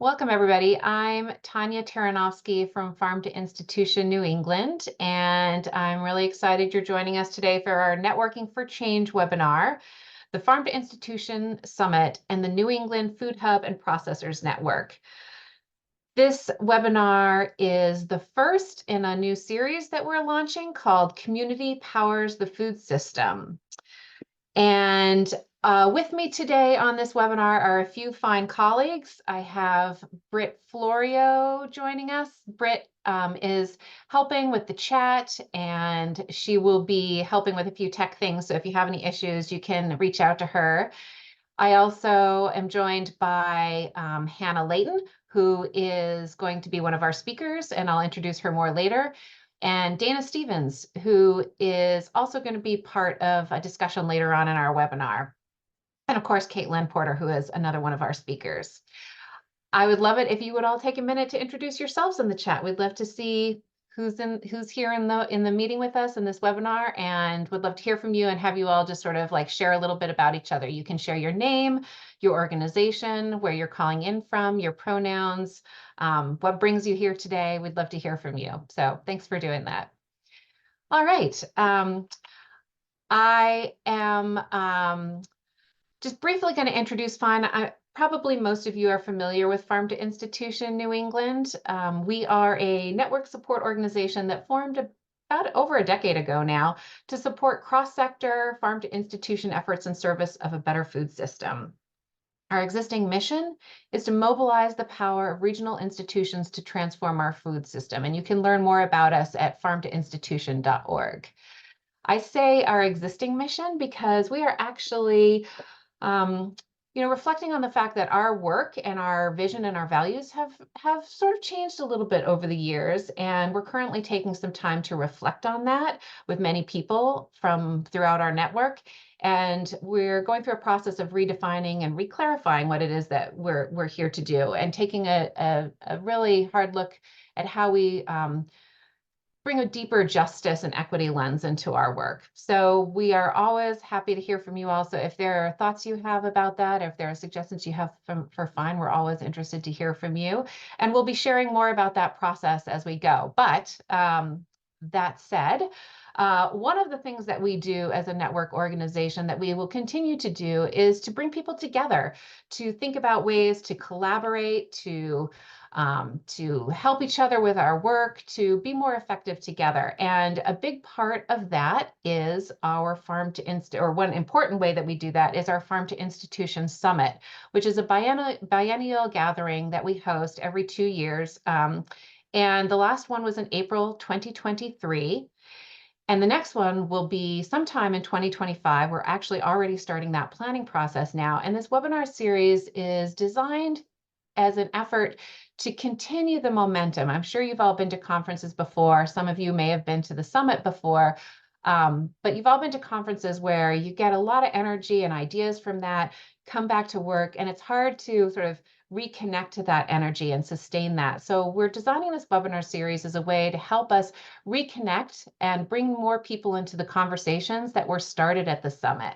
Welcome, everybody. I'm Tanya Taranovsky from Farm to Institution New England, and I'm really excited you're joining us today for our Networking for Change webinar, the Farm to Institution Summit, and the New England Food Hub and Processors Network. This webinar is the first in a new series that we're launching called Community Powers the Food System. And with me today on this webinar are a few fine colleagues. I have Britt Florio joining us. Britt is helping with the chat, and she will be helping with a few tech things. So if you have any issues, you can reach out to her. I also am joined by Hannah Leighton, who is going to be one of our speakers, and I'll introduce her more later. And Dana Stevens, who is also going to be part of a discussion later on in our webinar. And of course, Katelyn Porter, who is another one of our speakers. I would love it if you would all take a minute to introduce yourselves in the chat. We'd love to see who's here in the meeting with us in this webinar, and would love to hear from you and have you all just sort of like share a little bit about each other. You can share your name, your organization, where you're calling in from, your pronouns, what brings you here today. We'd love to hear from you. So thanks for doing that. All right. I am just briefly going to introduce probably most of you are familiar with Farm to Institution New England. We are a network support organization that formed about over a decade ago now to support cross-sector farm to institution efforts in service of a better food system. Our existing mission is to mobilize the power of regional institutions to transform our food system. And you can learn more about us at farmtoinstitution.org. I say our existing mission because we are actually reflecting on the fact that our work and our vision and our values have sort of changed a little bit over the years, and we're currently taking some time to reflect on that with many people from throughout our network. And we're going through a process of redefining and reclarifying what it is that we're here to do, and taking a really hard look at how we bring a deeper justice and equity lens into our work. So we are always happy to hear from you also. If there are thoughts you have about that, if there are suggestions you have for FINE, we're always interested to hear from you. And we'll be sharing more about that process as we go. But that said, one of the things that we do as a network organization that we will continue to do is to bring people together, to think about ways to collaborate, to help each other with our work, to be more effective together. And a big part of that is our one important way that we do that is our Farm to Institution Summit, which is a biennial gathering that we host every 2 years. And the last one was in April 2023. And the next one will be sometime in 2025. We're actually already starting that planning process now. And this webinar series is designed as an effort to continue the momentum. I'm sure you've all been to conferences before. Some of you may have been to the summit before, but you've all been to conferences where you get a lot of energy and ideas from that, come back to work, and it's hard to sort of reconnect to that energy and sustain that. So we're designing this webinar series as a way to help us reconnect and bring more people into the conversations that were started at the summit.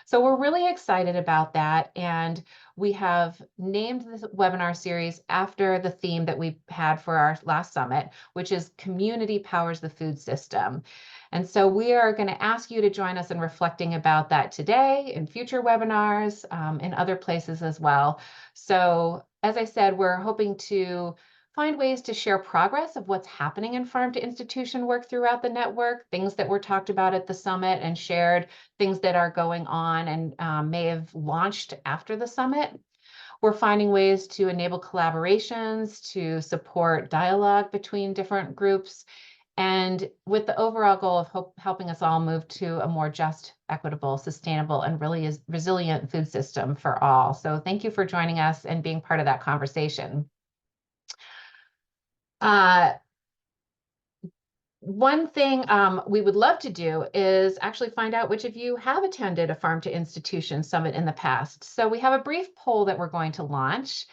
So we're really excited about that, and we have named this webinar series after the theme that we had for our last summit, which is Community Powers the Food System. And so we are going to ask you to join us in reflecting about that today, in future webinars, in other places as well. So as I said, we're hoping to find ways to share progress of what's happening in farm to institution work throughout the network, things that were talked about at the summit and shared, things that are going on and may have launched after the summit. We're finding ways to enable collaborations, to support dialogue between different groups, and with the overall goal of helping us all move to a more just, equitable, sustainable, and really resilient food system for all. So thank you for joining us and being part of that conversation. One thing we would love to do is actually find out which of you have attended a Farm to Institution Summit in the past. So we have a brief poll that we're going to launch,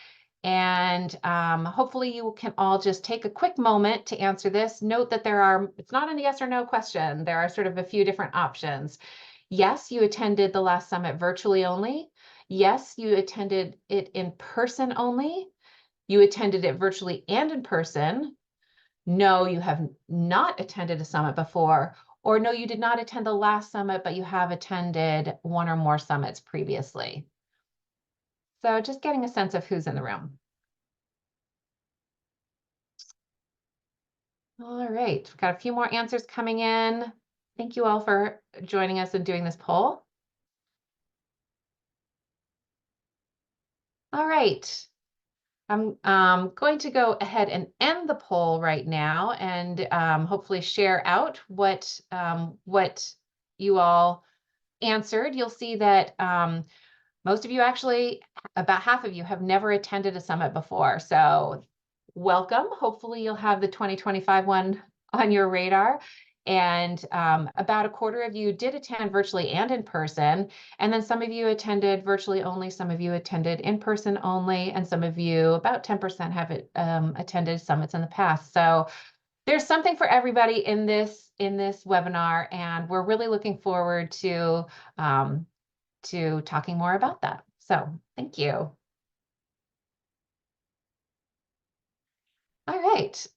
and hopefully you can all just take a quick moment to answer this. Note that it's not a yes or no question. There are sort of a few different options. Yes, you attended the last summit virtually only. Yes, you attended it in person only. you attended it virtually and in person. No, you have not attended a summit before, or no, you did not attend the last summit, but you have attended one or more summits previously. So just getting a sense of who's in the room. All right, we've got a few more answers coming in. Thank you all for joining us and doing this poll. All right, I'm going to go ahead and end the poll right now and hopefully share out what you all answered. You'll see that most of you, actually, about half of you, have never attended a summit before. So welcome. Hopefully you'll have the 2025 one on your radar. And about a quarter of you did attend virtually and in person. And then some of you attended virtually only, some of you attended in person only, and some of you, about 10%, have attended summits in the past. So there's something for everybody in this webinar, and we're really looking forward to talking more about that. So thank you. All right,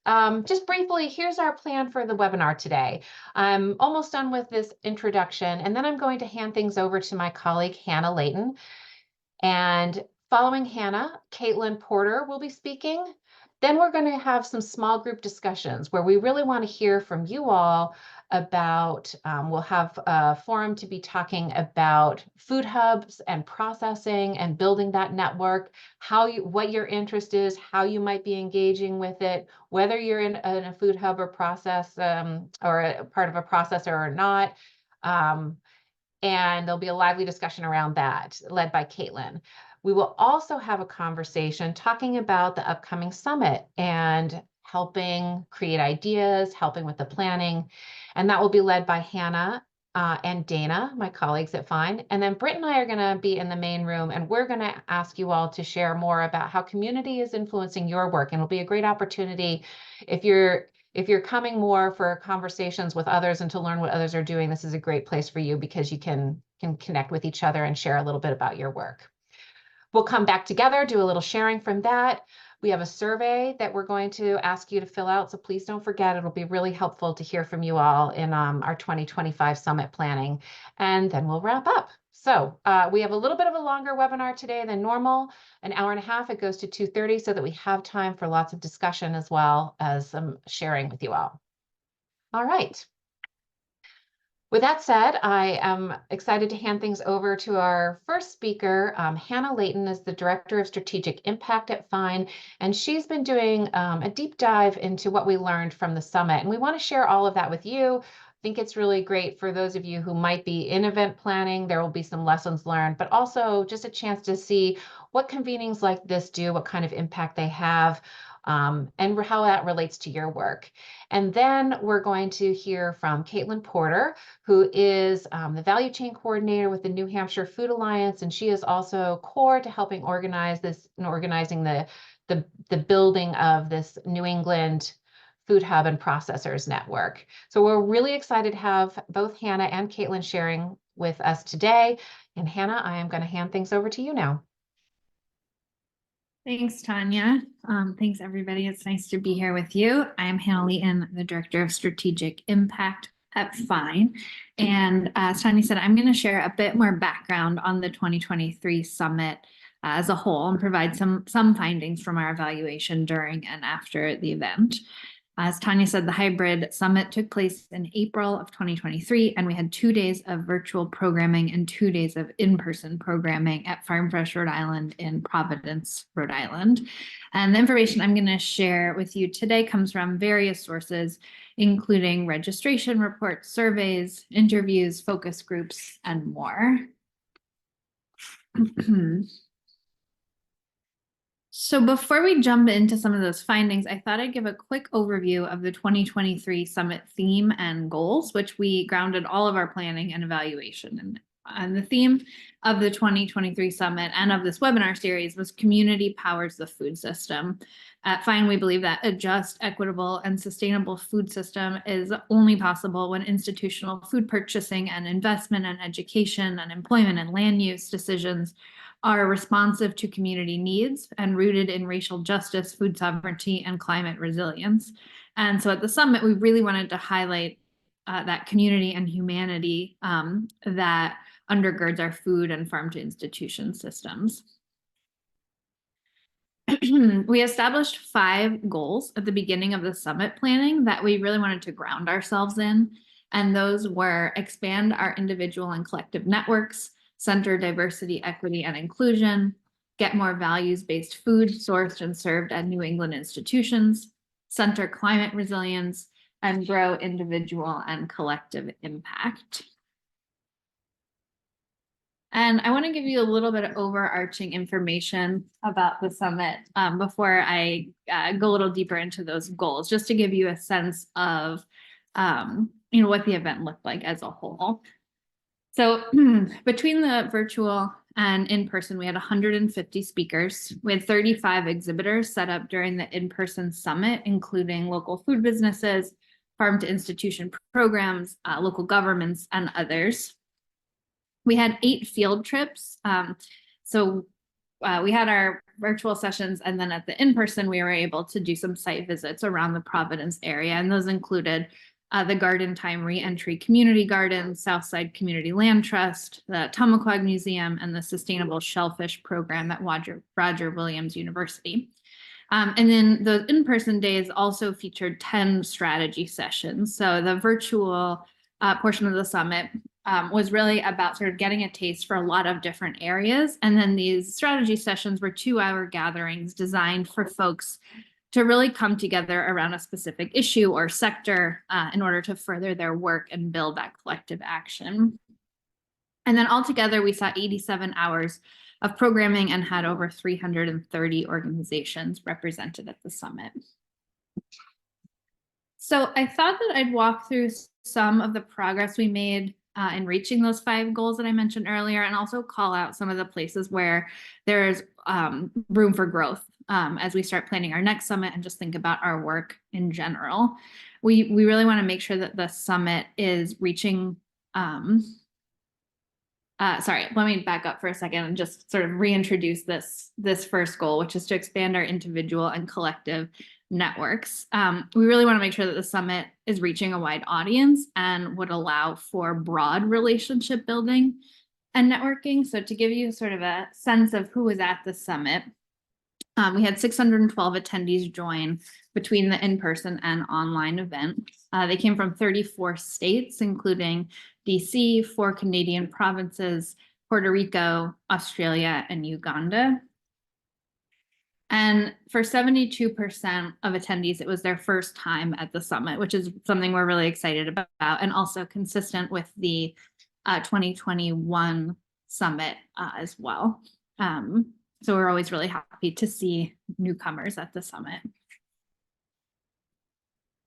just briefly, here's our plan for the webinar today. I'm almost done with this introduction, and then I'm going to hand things over to my colleague, Hannah Leighton. And following Hannah, Katelyn Porter will be speaking. Then we're going to have some small group discussions where we really want to hear from you all about, we'll have a forum to be talking about food hubs and processing and building that network, what your interest is, how you might be engaging with it, whether you're in a food hub or process or a part of a processor or not. And there'll be a lively discussion around that led by Katelyn. We will also have a conversation talking about the upcoming summit and helping create ideas, helping with the planning. And that will be led by Hannah and Dana, my colleagues at Fine. And then Britt and I are going to be in the main room, and we're going to ask you all to share more about how community is influencing your work. And it'll be a great opportunity if you're coming more for conversations with others and to learn what others are doing. This is a great place for you because you can connect with each other and share a little bit about your work. We'll come back together, do a little sharing from that. We have a survey that we're going to ask you to fill out, so please don't forget. It'll be really helpful to hear from you all in our 2025 summit planning, and then we'll wrap up. So we have a little bit of a longer webinar today than normal, an hour and a half. It goes to 2:30 so that we have time for lots of discussion as well as some sharing with you all. All right. With that said, I am excited to hand things over to our first speaker. Hannah Leighton is the Director of Strategic Impact at Fine, and she's been doing a deep dive into what we learned from the summit. And we want to share all of that with you. I think it's really great for those of you who might be in event planning. There will be some lessons learned, but also just a chance to see what convenings like this do, what kind of impact they have, and how that relates to your work. And then we're going to hear from Katelyn Porter, who is the value chain coordinator with the New Hampshire Food Alliance, and she is also core to helping organize this and organizing the building of this New England Food Hub and Processors Network. So we're really excited to have both Hannah and Katelyn sharing with us today. And Hannah, I am going to hand things over to you now. Thanks, Tanya. Thanks, everybody. It's nice to be here with you. I am Hannah Leighton, the Director of Strategic Impact at Fine. And as Tanya said, I'm going to share a bit more background on the 2023 summit as a whole and provide some findings from our evaluation during and after the event. As Tanya said, the hybrid summit took place in April of 2023, and we had 2 days of virtual programming and 2 days of in-person programming at Farm Fresh, Rhode Island in Providence, Rhode Island. And the information I'm going to share with you today comes from various sources, including registration reports, surveys, interviews, focus groups, and more. So before we jump into some of those findings, I thought I'd give a quick overview of the 2023 summit theme and goals, which we grounded all of our planning and evaluation in. And the theme of the 2023 summit and of this webinar series was community powers the food system. At Fine, we believe that a just, equitable, and sustainable food system is only possible when institutional food purchasing and investment and education and employment and land use decisions are responsive to community needs and rooted in racial justice, food sovereignty, and climate resilience. And so at the summit, we really wanted to highlight that community and humanity that undergirds our food and farm to institution systems. We established 5 goals at the beginning of the summit planning that we really wanted to ground ourselves in. And those were expand our individual and collective networks, center diversity, equity, and inclusion, get more values-based food sourced and served at New England institutions, center climate resilience, and grow individual and collective impact. And I want to give you a little bit of overarching information about the summit before I go a little deeper into those goals, just to give you a sense of what the event looked like as a whole. So between the virtual and in-person, we had 150 speakers. We had 35 exhibitors set up during the in-person summit, including local food businesses, farm to institution programs, local governments, and others. We had 8 field trips. We had our virtual sessions, and then at the in-person, we were able to do some site visits around the Providence area, and those included the Garden Time Reentry Community Garden, Southside Community Land Trust, the Tumaquag Museum, and the Sustainable Shellfish Program at Roger Williams University. And then the in-person days also featured 10 strategy sessions. So the virtual portion of the summit was really about sort of getting a taste for a lot of different areas. And then these strategy sessions were 2-hour gatherings designed for folks to really come together around a specific issue or sector in order to further their work and build that collective action. And then altogether, we saw 87 hours of programming and had over 330 organizations represented at the summit. So I thought that I'd walk through some of the progress we made in reaching those 5 goals that I mentioned earlier, and also call out some of the places where there's room for growth as we start planning our next summit and just think about our work in general. We really want to make sure that the summit is reaching sorry, let me back up for a second and just sort of reintroduce this first goal, which is to expand our individual and collective networks. We really want to make sure that the summit is reaching a wide audience and would allow for broad relationship building and networking. So to give you sort of a sense of who was at the summit, we had 612 attendees join between the in-person and online event. They came from 34 states, including DC, 4 Canadian provinces, Puerto Rico, Australia, and Uganda. And for 72% of attendees, it was their first time at the summit, which is something we're really excited about, and also consistent with the 2021 summit as well. So we're always really happy to see newcomers at the summit.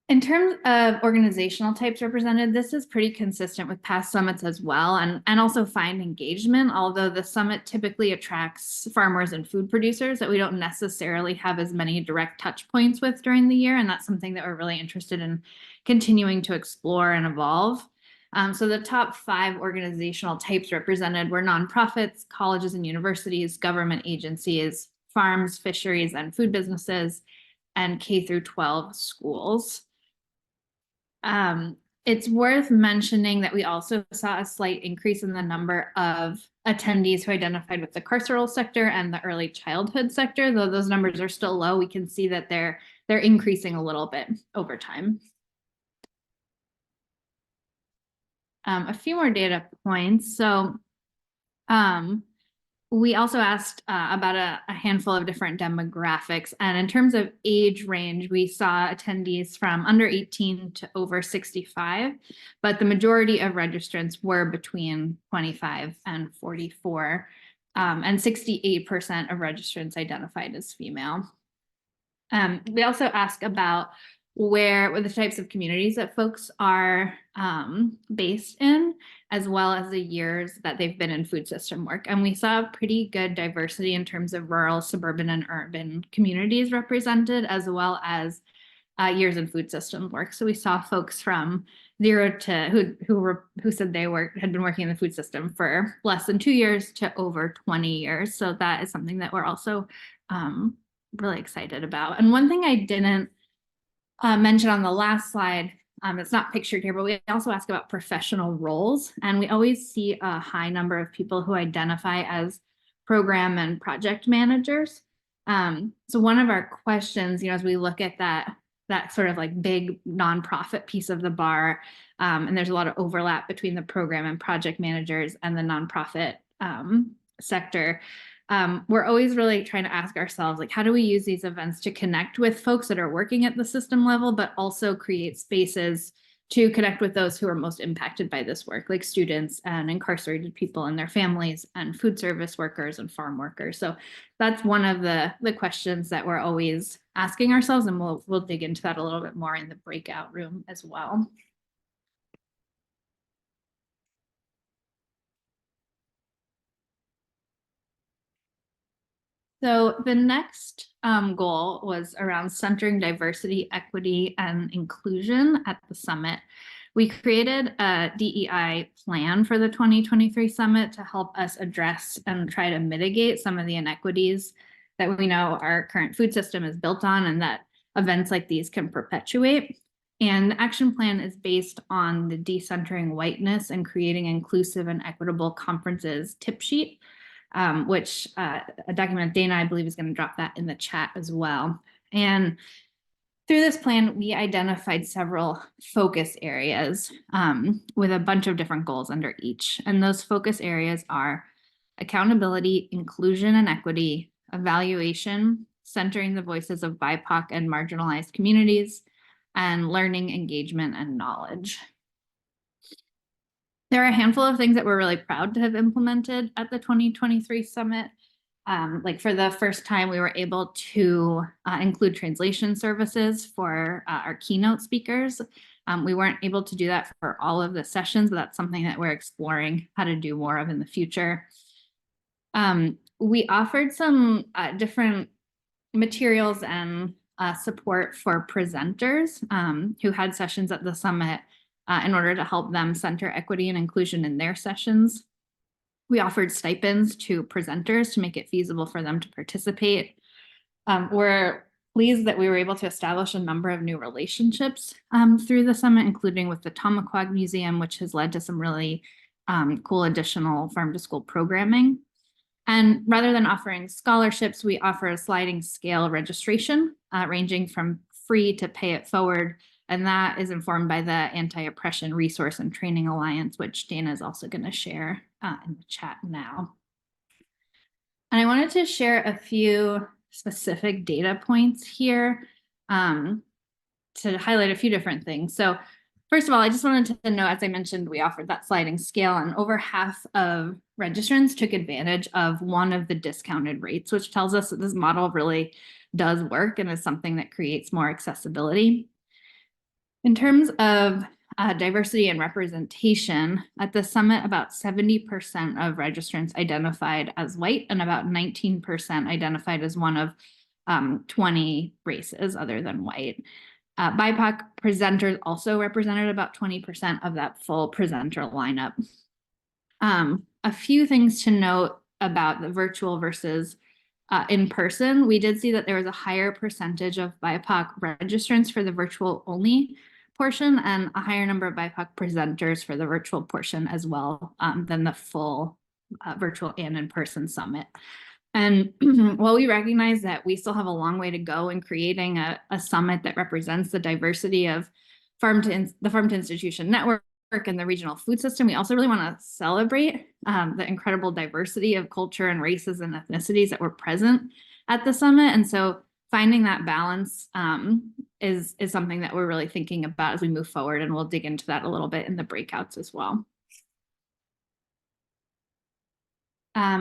In terms of organizational types represented, this is pretty consistent with past summits as well, and also find engagement, although the summit typically attracts farmers and food producers that we don't necessarily have as many direct touch points with during the year, and that's something that we're really interested in continuing to explore and evolve. So the top 5 organizational types represented were nonprofits, colleges and universities, government agencies, farms, fisheries, and food businesses, and K-12 schools. It's worth mentioning that we also saw a slight increase in the number of attendees who identified with the carceral sector and the early childhood sector, though those numbers are still low. We can see that they're increasing a little bit over time. A few more data points. So we also asked about a handful of different demographics. And in terms of age range, we saw attendees from under 18 to over 65, but the majority of registrants were between 25 and 44, and 68% of registrants identified as female. We also asked about where the types of communities that folks are based in, as well as the years that they've been in food system work. And we saw pretty good diversity in terms of rural, suburban, and urban communities represented, as well as years in food systems work. So we saw folks from 0 to who said they had been working in the food system for less than 2 years to over 20 years. So that is something that we're also really excited about. And one thing I didn't mention on the last slide, it's not pictured here, but we also ask about professional roles. And we always see a high number of people who identify as program and project managers. So one of our questions, as we look at that sort of like big nonprofit piece of the bar, and there's a lot of overlap between the program and project managers and the nonprofit sector. We're always really trying to ask ourselves, like, how do we use these events to connect with folks that are working at the system level, but also create spaces to connect with those who are most impacted by this work, like students and incarcerated people and their families and food service workers and farm workers. So that's one of the questions that we're always asking ourselves, and we'll dig into that a little bit more in the breakout room as well. So the next goal was around centering diversity, equity, and inclusion at the summit. We created a DEI plan for the 2023 summit to help us address and try to mitigate some of the inequities that we know our current food system is built on and that events like these can perpetuate. And the action plan is based on the Decentering Whiteness and Creating Inclusive and Equitable Conferences tip sheet, which a document Dana, I believe, is going to drop that in the chat as well. And through this plan, we identified several focus areas with a bunch of different goals under each. And those focus areas are accountability, inclusion and equity, evaluation, centering the voices of BIPOC and marginalized communities, and learning, engagement, and knowledge. There are a handful of things that we're really proud to have implemented at the 2023 summit. Like for the first time, we were able to include translation services for our keynote speakers. We weren't able to do that for all of the sessions, but that's something that we're exploring how to do more of in the future. We offered some different materials and support for presenters who had sessions at the summit in order to help them center equity and inclusion in their sessions. We offered stipends to presenters to make it feasible for them to participate. We're pleased that we were able to establish a number of new relationships through the summit, including with the Tamaquag Museum, which has led to some really cool additional farm to school programming. And rather than offering scholarships, we offer a sliding scale registration ranging from free to pay it forward. And that is informed by the Anti-Oppression Resource and Training Alliance, which Dana is also going to share in the chat now. And I wanted to share a few specific data points here to highlight a few different things. So first of all, I just wanted to know, as I mentioned, we offered that sliding scale, and over half of registrants took advantage of one of the discounted rates, which tells us that this model really does work and is something that creates more accessibility. In terms of diversity and representation, at the summit, about 70% of registrants identified as white and about 19% identified as one of 20 races other than white. BIPOC presenters also represented about 20% of that full presenter lineup. A few things to note about the virtual versus in person. We did see that there was a higher percentage of BIPOC registrants for the virtual only portion and a higher number of BIPOC presenters for the virtual portion as well than the full virtual and in-person summit. And while we recognize that we still have a long way to go in creating a summit that represents the diversity of the Farm to Institution Network and the regional food system, we also really want to celebrate the incredible diversity of culture and races and ethnicities that were present at the summit. And so finding that balance is something that we're really thinking about as we move forward, and we'll dig into that a little bit in the breakouts as well.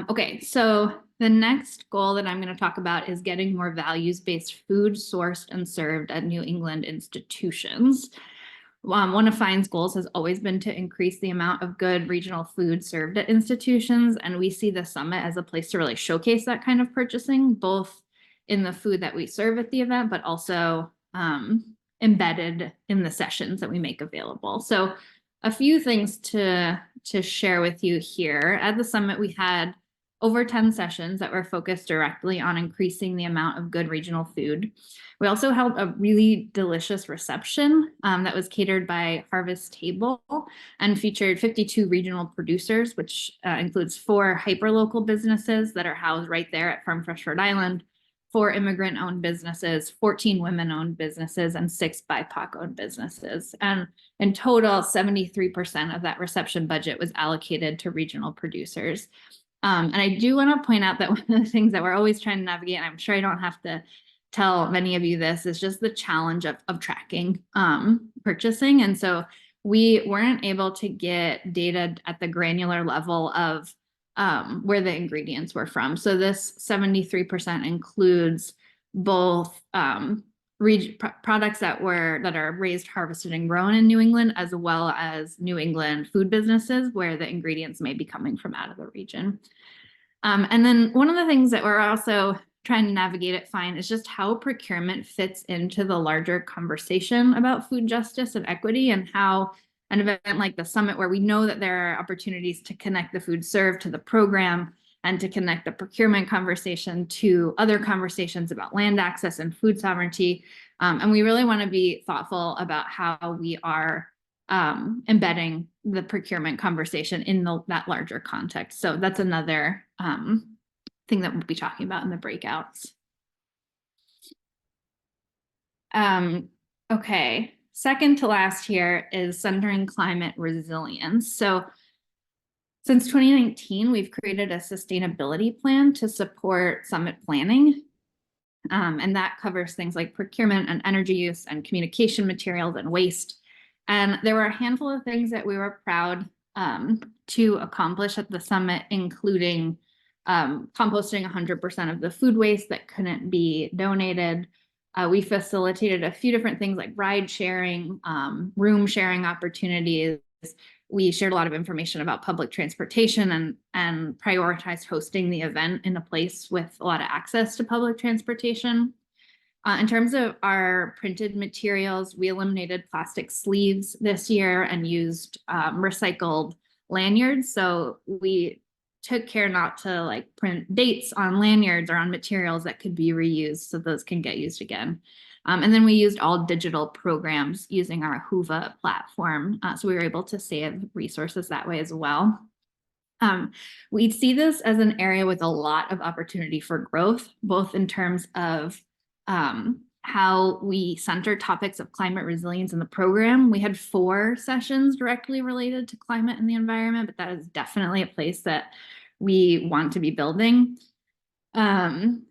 Okay, so the next goal that I'm going to talk about is getting more values-based food sourced and served at New England institutions. One of FINE's goals has always been to increase the amount of good regional food served at institutions, and we see the summit as a place to really showcase that kind of purchasing, both in the food that we serve at the event, but also embedded in the sessions that we make available. So a few things to share with you here. At the summit, we had over 10 sessions that were focused directly on increasing the amount of good regional food. We also held a really delicious reception that was catered by Harvest Table and featured 52 regional producers, which includes 4 hyperlocal businesses that are housed right there at Farm Fresh Rhode Island, 4 immigrant-owned businesses, 14 women-owned businesses, and 6 BIPOC-owned businesses. And in total, 73% of that reception budget was allocated to regional producers. And I do want to point out that one of the things that we're always trying to navigate, and I'm sure I don't have to tell many of you this, is just the challenge of tracking purchasing. And so we weren't able to get data at the granular level of where the ingredients were from. So this 73% includes both products that are raised, harvested, and grown in New England, as well as New England food businesses where the ingredients may be coming from out of the region. And then one of the things that we're also trying to navigate at FINE is just how procurement fits into the larger conversation about food justice and equity, and how an event like the summit, where we know that there are opportunities to connect the food served to the program and to connect the procurement conversation to other conversations about land access and food sovereignty. And we really want to be thoughtful about how we are embedding the procurement conversation in that larger context. So that's another thing that we'll be talking about in the breakouts. Okay, second to last here is centering climate resilience. So since 2019, we've created a sustainability plan to support summit planning. And that covers things like procurement and energy use and communication materials and waste. And there were a handful of things that we were proud to accomplish at the summit, including composting 100% of the food waste that couldn't be donated. We facilitated a few different things like ride sharing, room sharing opportunities. We shared a lot of information about public transportation and prioritized hosting the event in a place with a lot of access to public transportation. In terms of our printed materials, we eliminated plastic sleeves this year and used recycled lanyards. So we took care not to print dates on lanyards or on materials that could be reused, so those can get used again. And then we used all digital programs using our Whova platform. So we were able to save resources that way as well. We see this as an area with a lot of opportunity for growth, both in terms of how we center topics of climate resilience in the program. We had 4 sessions directly related to climate and the environment, but that is definitely a place that we want to be building. And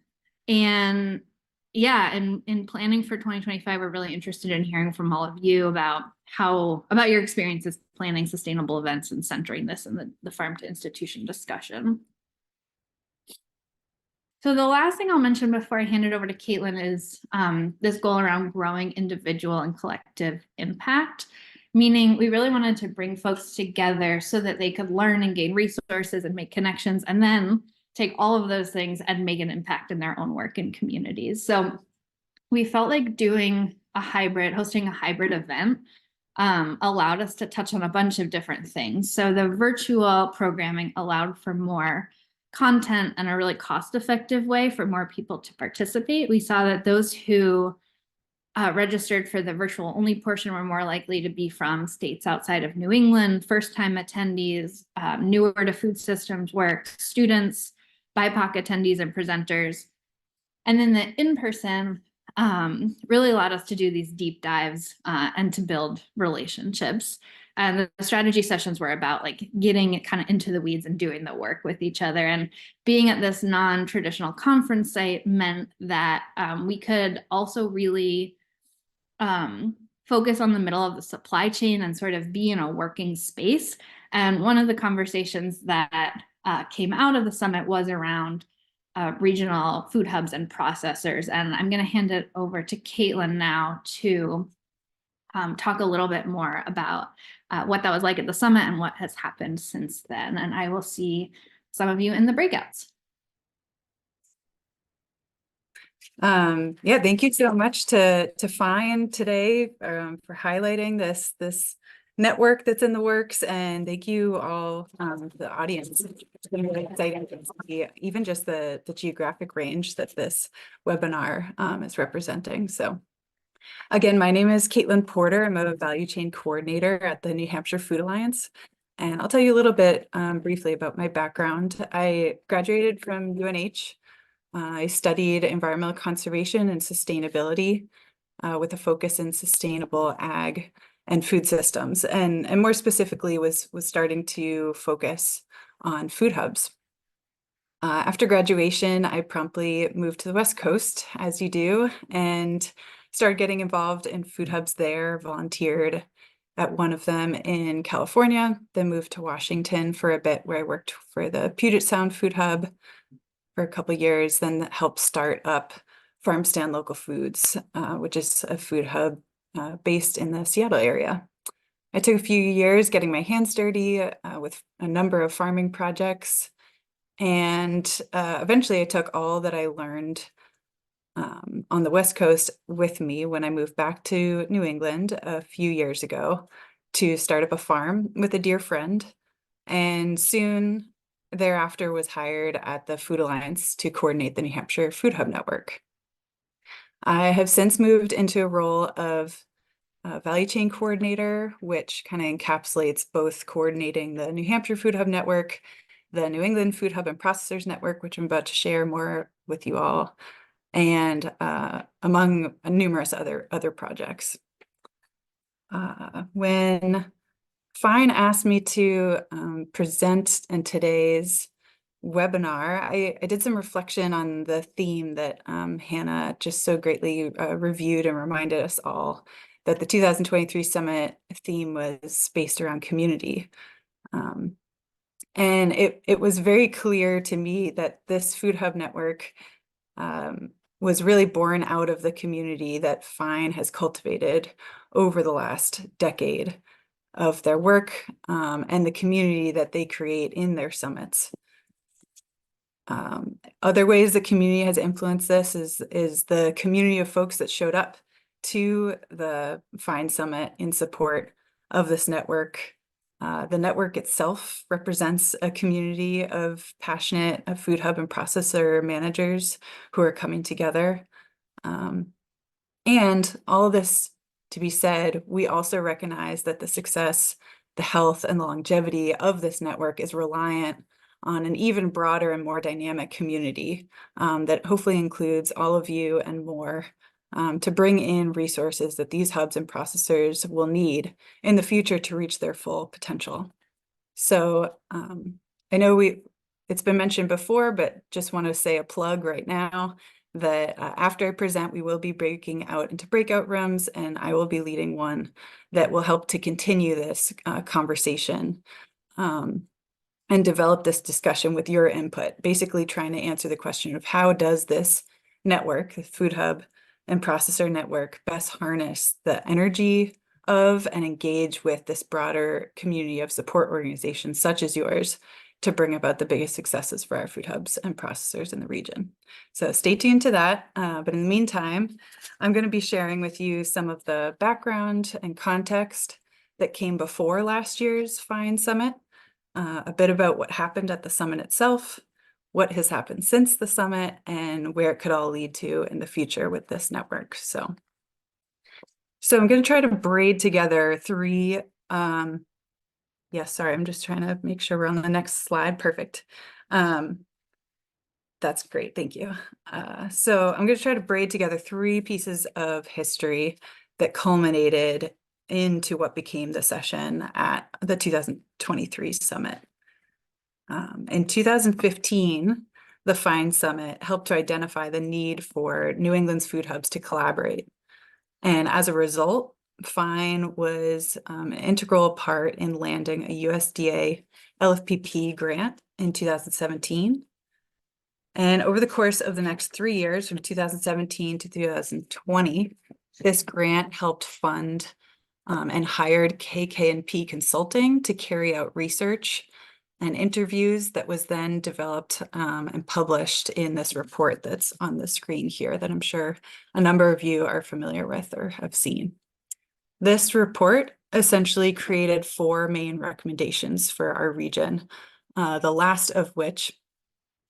yeah, in planning for 2025, we're really interested in hearing from all of you about your experiences planning sustainable events and centering this in the farm to institution discussion. So the last thing I'll mention before I hand it over to Katelyn is this goal around growing individual and collective impact, meaning we really wanted to bring folks together so that they could learn and gain resources and make connections, and then take all of those things and make an impact in their own work and communities. So we felt like hosting a hybrid event allowed us to touch on a bunch of different things. So the virtual programming allowed for more content and a really cost-effective way for more people to participate. We saw that those who registered for the virtual only portion were more likely to be from states outside of New England, first-time attendees, newer to food systems work, students, BIPOC attendees and presenters. And then the in-person really allowed us to do these deep dives and to build relationships. And the strategy sessions were about getting kind of into the weeds and doing the work with each other. And being at this non-traditional conference site meant that we could also really focus on the middle of the supply chain and sort of be in a working space. And one of the conversations that came out of the summit was around regional food hubs and processors. And I'm going to hand it over to Katelyn now to talk a little bit more about what that was like at the summit and what has happened since then. And I will see some of you in the breakouts. Yeah, thank you so much to Fine today for highlighting this network that's in the works, and thank you all, the audience. It's been really exciting to see even just the geographic range that this webinar is representing. So again, my name is Katelyn Porter. I'm a value chain coordinator at the New Hampshire Food Alliance. And I'll tell you a little bit briefly about my background. I graduated from UNH. I studied environmental conservation and sustainability with a focus in sustainable ag and food systems, and more specifically was starting to focus on food hubs. After graduation, I promptly moved to the West Coast, as you do, and started getting involved in food hubs there, volunteered at one of them in California, then moved to Washington for a bit, where I worked for the Puget Sound Food Hub for a couple of years, then helped start up Farm Stand Local Foods, which is a food hub based in the Seattle area. I took a few years getting my hands dirty with a number of farming projects, and eventually I took all that I learned on the West Coast with me when I moved back to New England a few years ago to start up a farm with a dear friend, and soon thereafter was hired at the Food Alliance to coordinate the New Hampshire Food Hub Network. I have since moved into a role of value chain coordinator, which kind of encapsulates both coordinating the New Hampshire Food Hub Network, the New England Food Hub and Processors Network, which I'm about to share more with you all, and among numerous other projects. When Fine asked me to present in today's webinar, I did some reflection on the theme that Hannah just so greatly reviewed and reminded us all that the 2023 Summit theme was based around community. And it was very clear to me that this Food Hub Network was really born out of the community that Fine has cultivated over the last decade of their work and the community that they create in their summits. Other ways the community has influenced this is the community of folks that showed up to the Fine Summit in support of this network. The network itself represents a community of passionate food hub and processor managers who are coming together. And all this to be said, we also recognize that the success, the health, and the longevity of this network is reliant on an even broader and more dynamic community that hopefully includes all of you and more to bring in resources that these hubs and processors will need in the future to reach their full potential. So I know it's been mentioned before, but just want to say a plug right now that after I present, we will be breaking out into breakout rooms, and I will be leading one that will help to continue this conversation and develop this discussion with your input, basically trying to answer the question of how does this network, the Food Hub and Processor Network, best harness the energy of and engage with this broader community of support organizations such as yours to bring about the biggest successes for our food hubs and processors in the region. So stay tuned to that. But in the meantime, I'm going to be sharing with you some of the background and context that came before last year's Fine Summit, a bit about what happened at the summit itself, what has happened since the summit, and where it could all lead to in the future with this network. So I'm going to try to braid together three yes, sorry, I'm just trying to make sure we're on the next slide. Perfect. That's great. Thank you. So I'm going to try to braid together three pieces of history that culminated into what became the session at the 2023 Summit. In 2015, the Fine Summit helped to identify the need for New England's food hubs to collaborate. And as a result, Fine was an integral part in landing a USDA LFPP grant in 2017. And over the course of the next 3 years, from 2017 to 2020, this grant helped fund and hired KK&P Consulting to carry out research and interviews that was then developed and published in this report that's on the screen here that I'm sure a number of you are familiar with or have seen. This report essentially created 4 main recommendations for our region, the last of which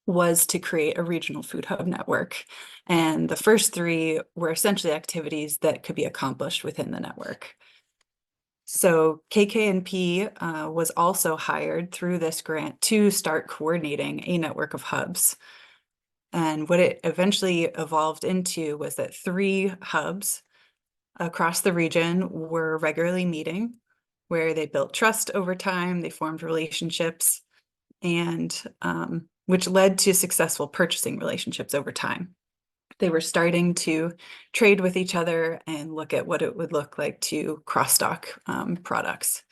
was to create a regional food hub network. And the first 3 were essentially activities that could be accomplished within the network. So KKNP was also hired through this grant to start coordinating a network of hubs. And what it eventually evolved into was that 3 hubs across the region were regularly meeting, where they built trust over time, they formed relationships, and which led to successful purchasing relationships over time. They were starting to trade with each other and look at what it would look like to cross-stock products.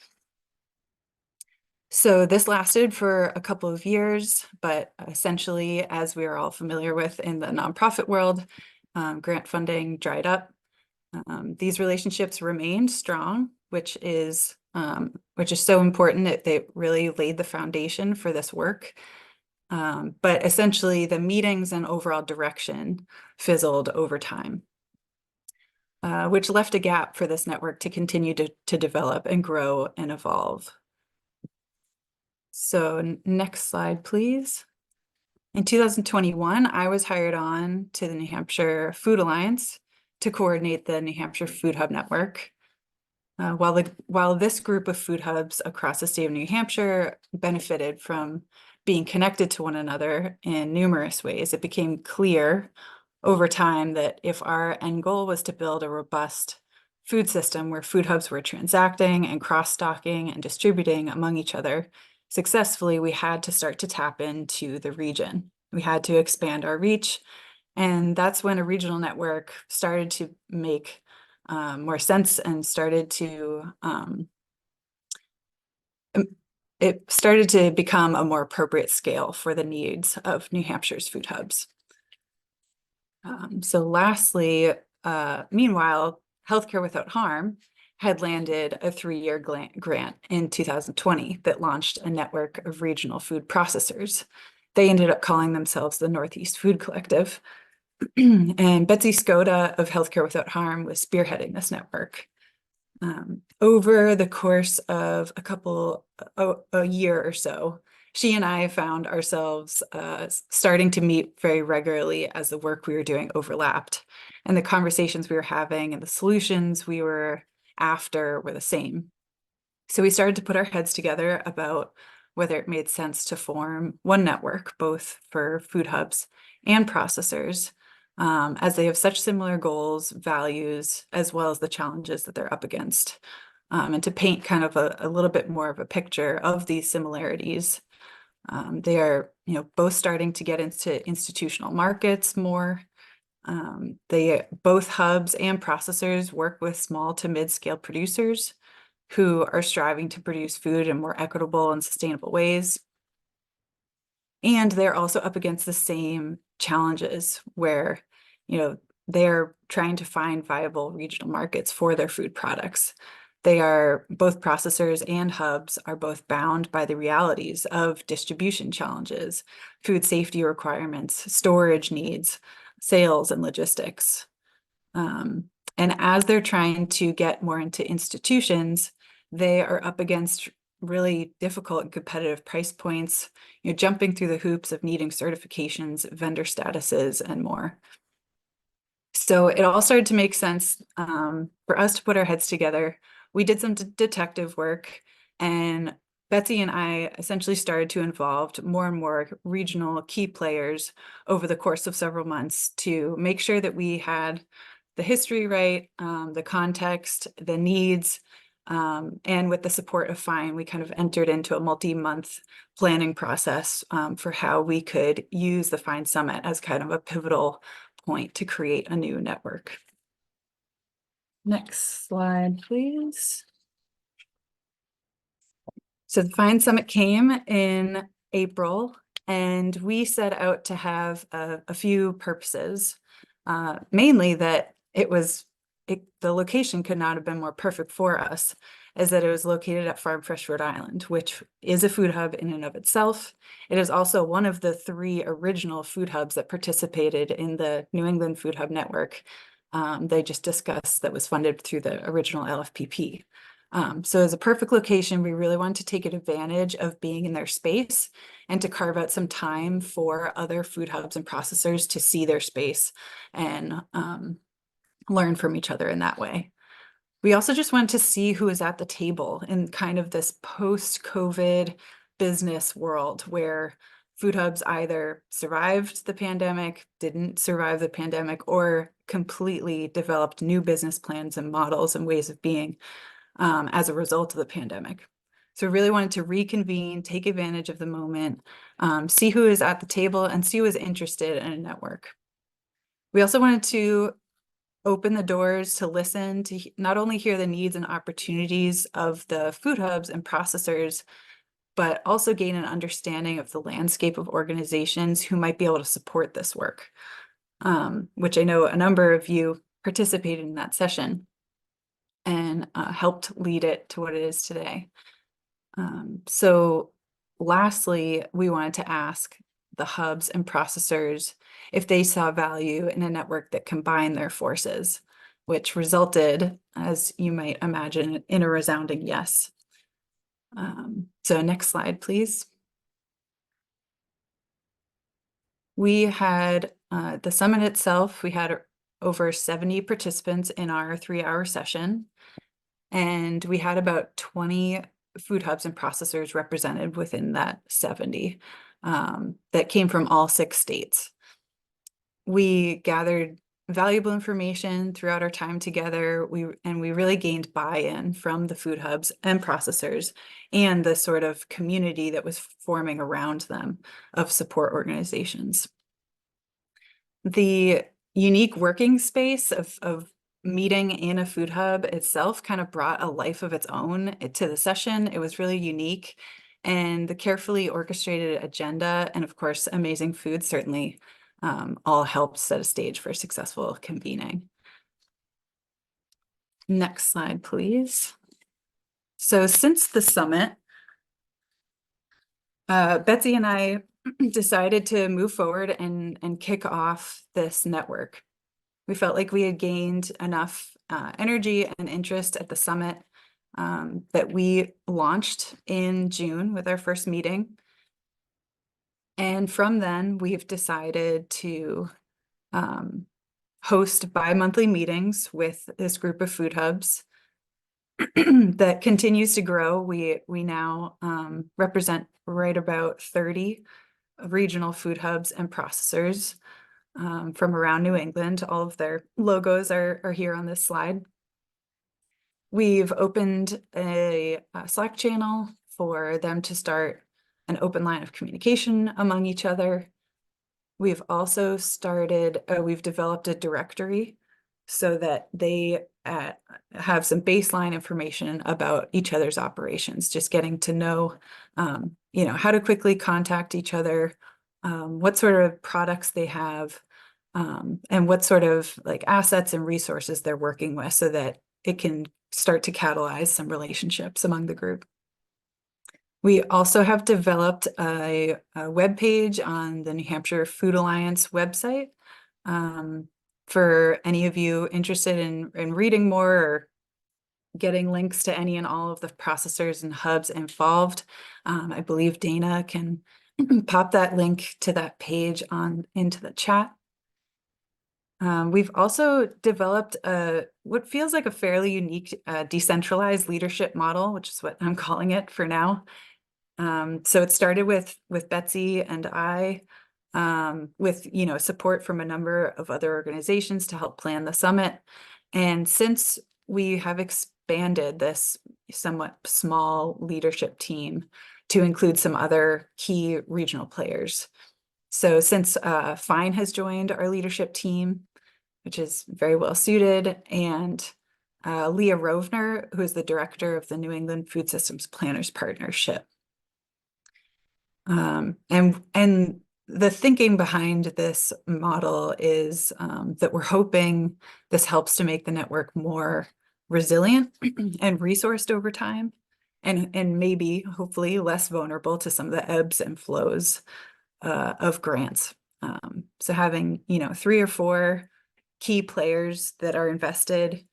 So this lasted for a couple of years, but essentially, as we are all familiar with in the nonprofit world, grant funding dried up. These relationships remained strong, which is so important. They really laid the foundation for this work. But essentially, the meetings and overall direction fizzled over time, which left a gap for this network to continue to develop and grow and evolve. So next slide, please. In 2021, I was hired on to the New Hampshire Food Alliance to coordinate the New Hampshire Food Hub Network. While this group of food hubs across the state of New Hampshire benefited from being connected to one another in numerous ways, it became clear over time that if our end goal was to build a robust food system where food hubs were transacting and cross-stocking and distributing among each other successfully, we had to start to tap into the region. We had to expand our reach, and that's when a regional network started to make more sense and started to it started to become a more appropriate scale for the needs of New Hampshire's food hubs. So lastly, meanwhile, Healthcare Without Harm had landed a 3-year grant in 2020 that launched a network of regional food processors. They ended up calling themselves the Northeast Food Collective. And Betsy Skoda of Healthcare Without Harm was spearheading this network. Over the course of a year or so, she and I found ourselves starting to meet very regularly as the work we were doing overlapped, and the conversations we were having and the solutions we were after were the same. So we started to put our heads together about whether it made sense to form one network, both for food hubs and processors, as they have such similar goals, values, as well as the challenges that they're up against. And to paint kind of a little bit more of a picture of these similarities, they are, both starting to get into institutional markets more. Both hubs and processors work with small to mid-scale producers who are striving to produce food in more equitable and sustainable ways. And they're also up against the same challenges where, they're trying to find viable regional markets for their food products. Both processors and hubs are both bound by the realities of distribution challenges, food safety requirements, storage needs, sales, and logistics. And as they're trying to get more into institutions, they are up against really difficult and competitive price points, jumping through the hoops of needing certifications, vendor statuses, and more. So it all started to make sense for us to put our heads together. We did some detective work, and Betsy and I essentially started to involve more and more regional key players over the course of several months to make sure that we had the history right, the context, the needs, and with the support of FINE, we kind of entered into a multi-month planning process for how we could use the FINE Summit as kind of a pivotal point to create a new network. Next slide, please. So the FINE Summit came in April, and we set out to have a few purposes, mainly that it was the location could not have been more perfect for us, is that it was located at Farm Fresh Rhode Island, which is a food hub in and of itself. It is also one of the 3 original food hubs that participated in the New England Food Hub Network they just discussed, that was funded through the original LFPP. So as a perfect location, we really wanted to take advantage of being in their space and to carve out some time for other food hubs and processors to see their space and learn from each other in that way. We also just wanted to see who is at the table in kind of this post-COVID business world where food hubs either survived the pandemic, didn't survive the pandemic, or completely developed new business plans and models and ways of being as a result of the pandemic. So we really wanted to reconvene, take advantage of the moment, see who is at the table and see who is interested in a network. We also wanted to open the doors to listen, to not only hear the needs and opportunities of the food hubs and processors, but also gain an understanding of the landscape of organizations who might be able to support this work, which I know a number of you participated in that session and helped lead it to what it is today. So lastly, we wanted to ask the hubs and processors if they saw value in a network that combined their forces, which resulted, as you might imagine, in a resounding yes. So next slide, please. We had the summit itself, we had over 70 participants in our 3-hour session, and we had about 20 food hubs and processors represented within that 70 that came from all 6 states. We gathered valuable information throughout our time together. We really gained buy-in from the food hubs and processors and the sort of community that was forming around them of support organizations. The unique working space of meeting in a food hub itself kind of brought a life of its own to the session. It was really unique, and the carefully orchestrated agenda and of course amazing food certainly all helped set a stage for successful convening. Next slide, please. So since the summit, Betsy and I decided to move forward and kick off this network. We felt like we had gained enough energy and interest at the summit that we launched in June with our first meeting. And from then, we've decided to host bi-monthly meetings with this group of food hubs that continues to grow. We now represent right about 30 regional food hubs and processors from around New England. All of their logos are here on this slide. We've opened a Slack channel for them to start an open line of communication among each other. We've also started, we've developed a directory so that they have some baseline information about each other's operations, just getting to know, how to quickly contact each other, what sort of products they have, and what sort of like assets and resources they're working with so that it can start to catalyze some relationships among the group. We also have developed a web page on the New Hampshire Food Alliance website for any of you interested in reading more or getting links to any and all of the processors and hubs involved. I believe Dana can pop that link to that page into the chat. We've also developed what feels like a fairly unique decentralized leadership model, which is what I'm calling it for now. So it started with Betsy and I, with support from a number of other organizations to help plan the summit. And since we have expanded this somewhat small leadership team to include some other key regional players. So since Fine has joined our leadership team, which is very well suited, and Leah Rovner, who is the director of the New England Food Systems Planners Partnership. And the thinking behind this model is that we're hoping this helps to make the network more resilient and resourced over time, and maybe hopefully less vulnerable to some of the ebbs and flows of grants. So having 3 or 4 key players that are invested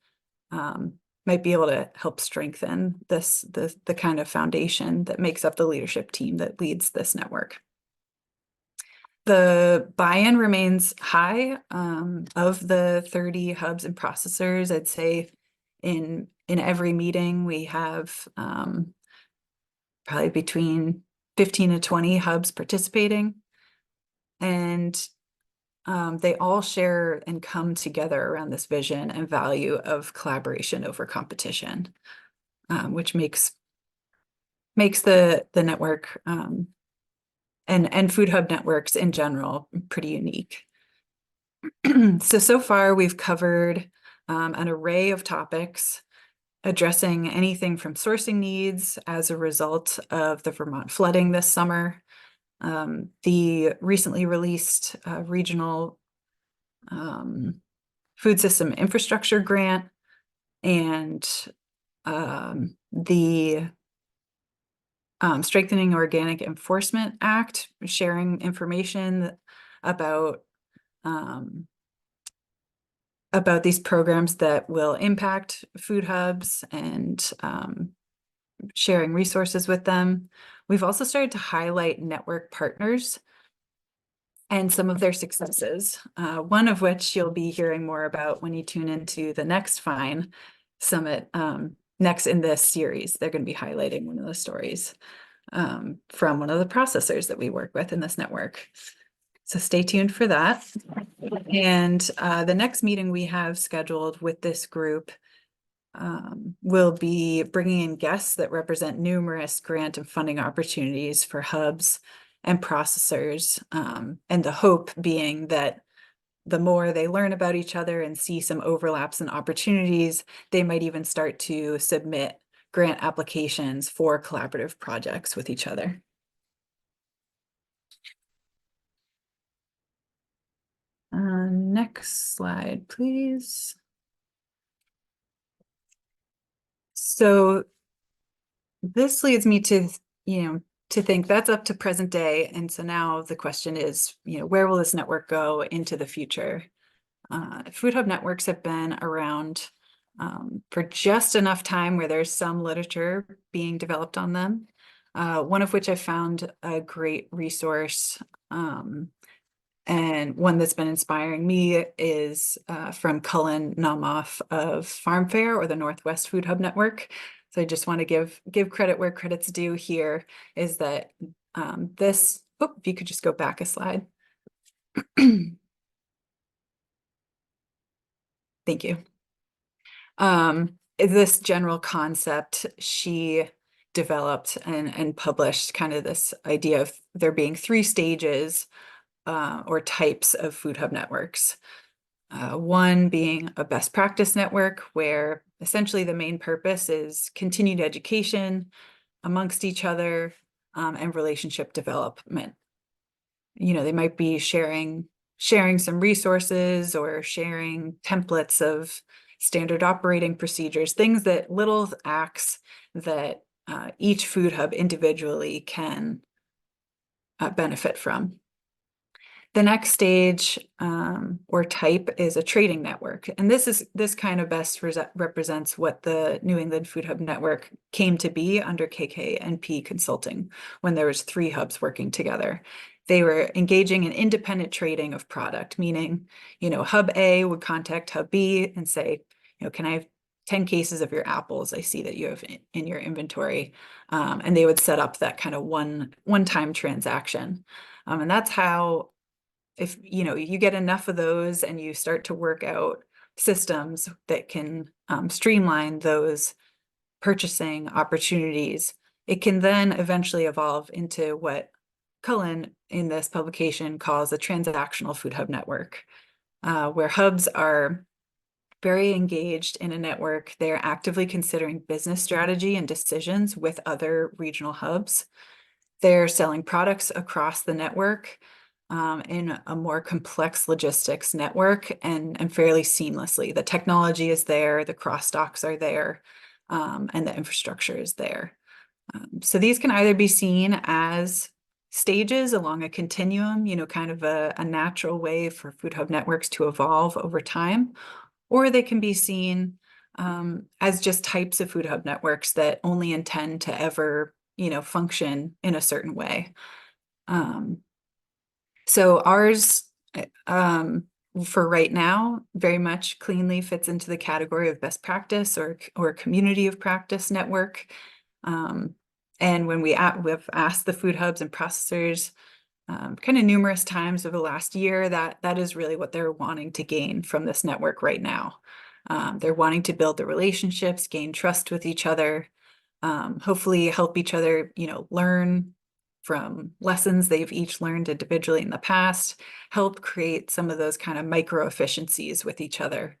might be able to help strengthen the kind of foundation that makes up the leadership team that leads this network. The buy-in remains high. Of the 30 hubs and processors, I'd say in every meeting we have probably between 15 to 20 hubs participating, and they all share and come together around this vision and value of collaboration over competition, which makes the network and food hub networks in general pretty unique. So far we've covered an array of topics addressing anything from sourcing needs as a result of the Vermont flooding this summer, the recently released regional food system infrastructure grant, and the Strengthening Organic Enforcement Act, sharing information about these programs that will impact food hubs and sharing resources with them. We've also started to highlight network partners and some of their successes, one of which you'll be hearing more about when you tune into the next F2iSummit next in this series. They're going to be highlighting one of the stories from one of the processors that we work with in this network. So stay tuned for that. And the next meeting we have scheduled with this group will be bringing in guests that represent numerous grant and funding opportunities for hubs and processors, and the hope being that the more they learn about each other and see some overlaps and opportunities, they might even start to submit grant applications for collaborative projects with each other. Next slide, please. So this leads me to, to think that's up to present day. And so now the question is, where will this network go into the future? Food hub networks have been around for just enough time where there's some literature being developed on them. One of which I found a great resource, and one that's been inspiring me is from Cullen Namoff of Farm Fair, or the Northwest Food Hub Network. So I just want to give credit where credit's due here, is that this, if you could just go back a slide. Thank you. This general concept she developed and published, kind of this idea of there being 3 stages or types of food hub networks. One being a best practice network, where essentially the main purpose is continued education amongst each other and relationship development. They might be sharing some resources or sharing templates of standard operating procedures, little acts that each food hub individually can benefit from. The next stage or type is a trading network. And this kind of best represents what the New England Food Hub Network came to be under KK&P Consulting, when there was 3 hubs working together. They were engaging in independent trading of product, meaning, Hub A would contact Hub B and say, can I have 10 cases of your apples I see that you have in your inventory? And they would set up that kind of one-time transaction. And that's how, if you get enough of those and you start to work out systems that can streamline those purchasing opportunities, it can then eventually evolve into what Cullen in this publication calls a transactional food hub network, where hubs are very engaged in a network. They're actively considering business strategy and decisions with other regional hubs. They're selling products across the network. in a more complex logistics network and fairly seamlessly. The technology is there, the cross docks are there, and the infrastructure is there. So these can either be seen as stages along a continuum, kind of a natural way for food hub networks to evolve over time, or they can be seen as just types of food hub networks that only intend to ever, function in a certain way. So ours, for right now, very much cleanly fits into the category of best practice or community of practice network. And when we've asked the food hubs and processors kind of numerous times over the last year, that is really what they're wanting to gain from this network right now. They're wanting to build the relationships, gain trust with each other, hopefully help each other, learn from lessons they've each learned individually in the past, help create some of those kind of micro efficiencies with each other,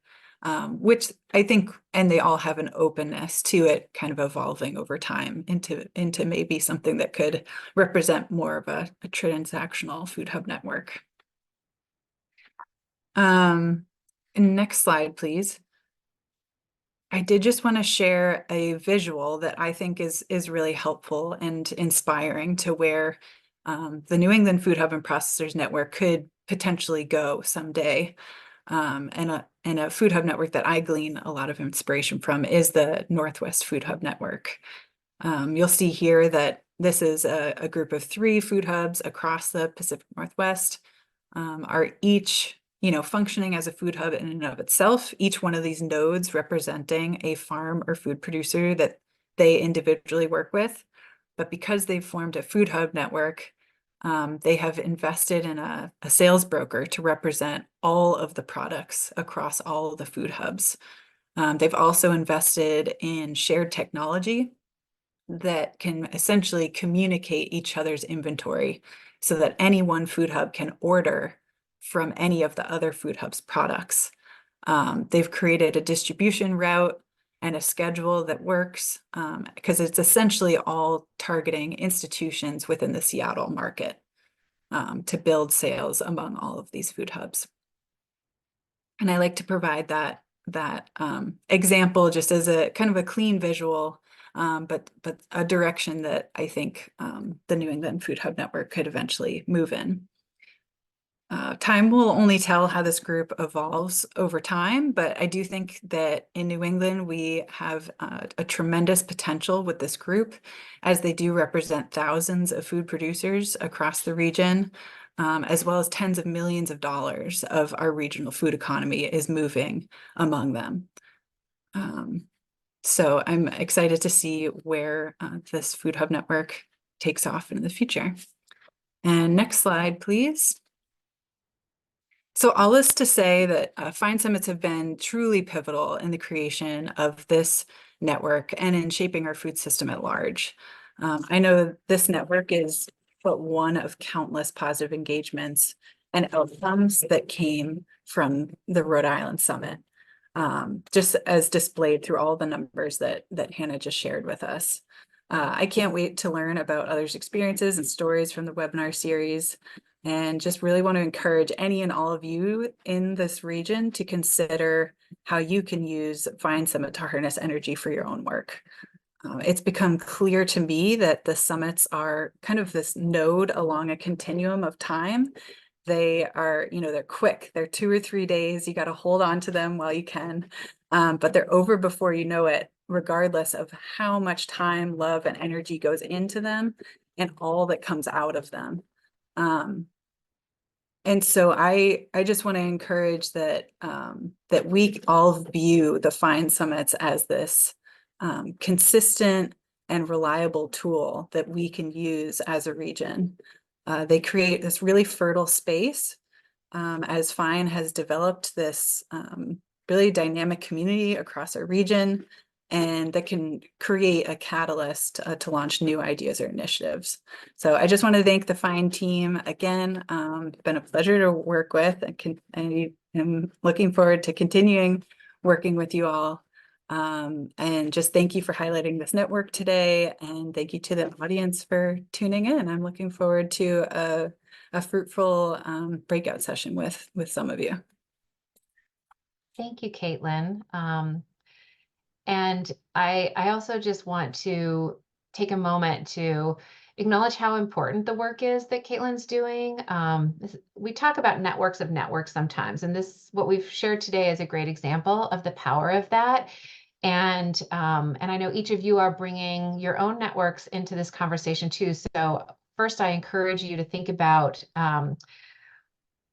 which I think, and they all have an openness to it kind of evolving over time into maybe something that could represent more of a transactional food hub network. Next slide, please. I did just want to share a visual that I think is really helpful and inspiring to where the New England Food Hub and Processors Network could potentially go someday. And a food hub network that I glean a lot of inspiration from is the Northwest Food Hub Network. You'll see here that this is a group of 3 food hubs across the Pacific Northwest, are each functioning as a food hub in and of itself, each one of these nodes representing a farm or food producer that they individually work with. But because they've formed a food hub network, they have invested in a sales broker to represent all of the products across all of the food hubs. They've also invested in shared technology that can essentially communicate each other's inventory so that any one food hub can order from any of the other food hubs' products. They've created a distribution route and a schedule that works because it's essentially all targeting institutions within the Seattle market to build sales among all of these food hubs. And I like to provide that example just as a kind of a clean visual, but a direction that I think the New England Food Hub Network could eventually move in. Time will only tell how this group evolves over time, but I do think that in New England, we have a tremendous potential with this group, as they do represent thousands of food producers across the region, as well as tens of millions of dollars of our regional food economy is moving among them. So I'm excited to see where this food hub network takes off in the future. And next slide, please. So all this to say that F2iSummits have been truly pivotal in the creation of this network and in shaping our food system at large. I know this network is but one of countless positive engagements and outcomes that came from the Rhode Island Summit, just as displayed through all the numbers that Hannah just shared with us. I can't wait to learn about others' experiences and stories from the webinar series, and just really want to encourage any and all of you in this region to consider how you can use F2iSummit to harness energy for your own work. It's become clear to me that the summits are kind of this node along a continuum of time. They are, they're quick. They're 2 or 3 days. You got to hold on to them while you can, but they're over before you know it, regardless of how much time, love, and energy goes into them and all that comes out of them. And so I just want to encourage that that we all view the F2iSummits as this consistent and reliable tool that we can use as a region. They create this really fertile space as F2iSummit has developed this really dynamic community across our region, and that can create a catalyst to launch new ideas or initiatives. So I just want to thank the F2iSummit team again. It's been a pleasure to work with, and I am looking forward to continuing working with you all And just thank you for highlighting this network today, and thank you to the audience for tuning in. I'm looking forward to a fruitful breakout session with some of you. Thank you, Katelyn. And I also just want to take a moment to acknowledge how important the work is that Katelyn's doing. We talk about networks of networks sometimes, and what we've shared today is a great example of the power of that. And I know each of you are bringing your own networks into this conversation too. So first, I encourage you to think about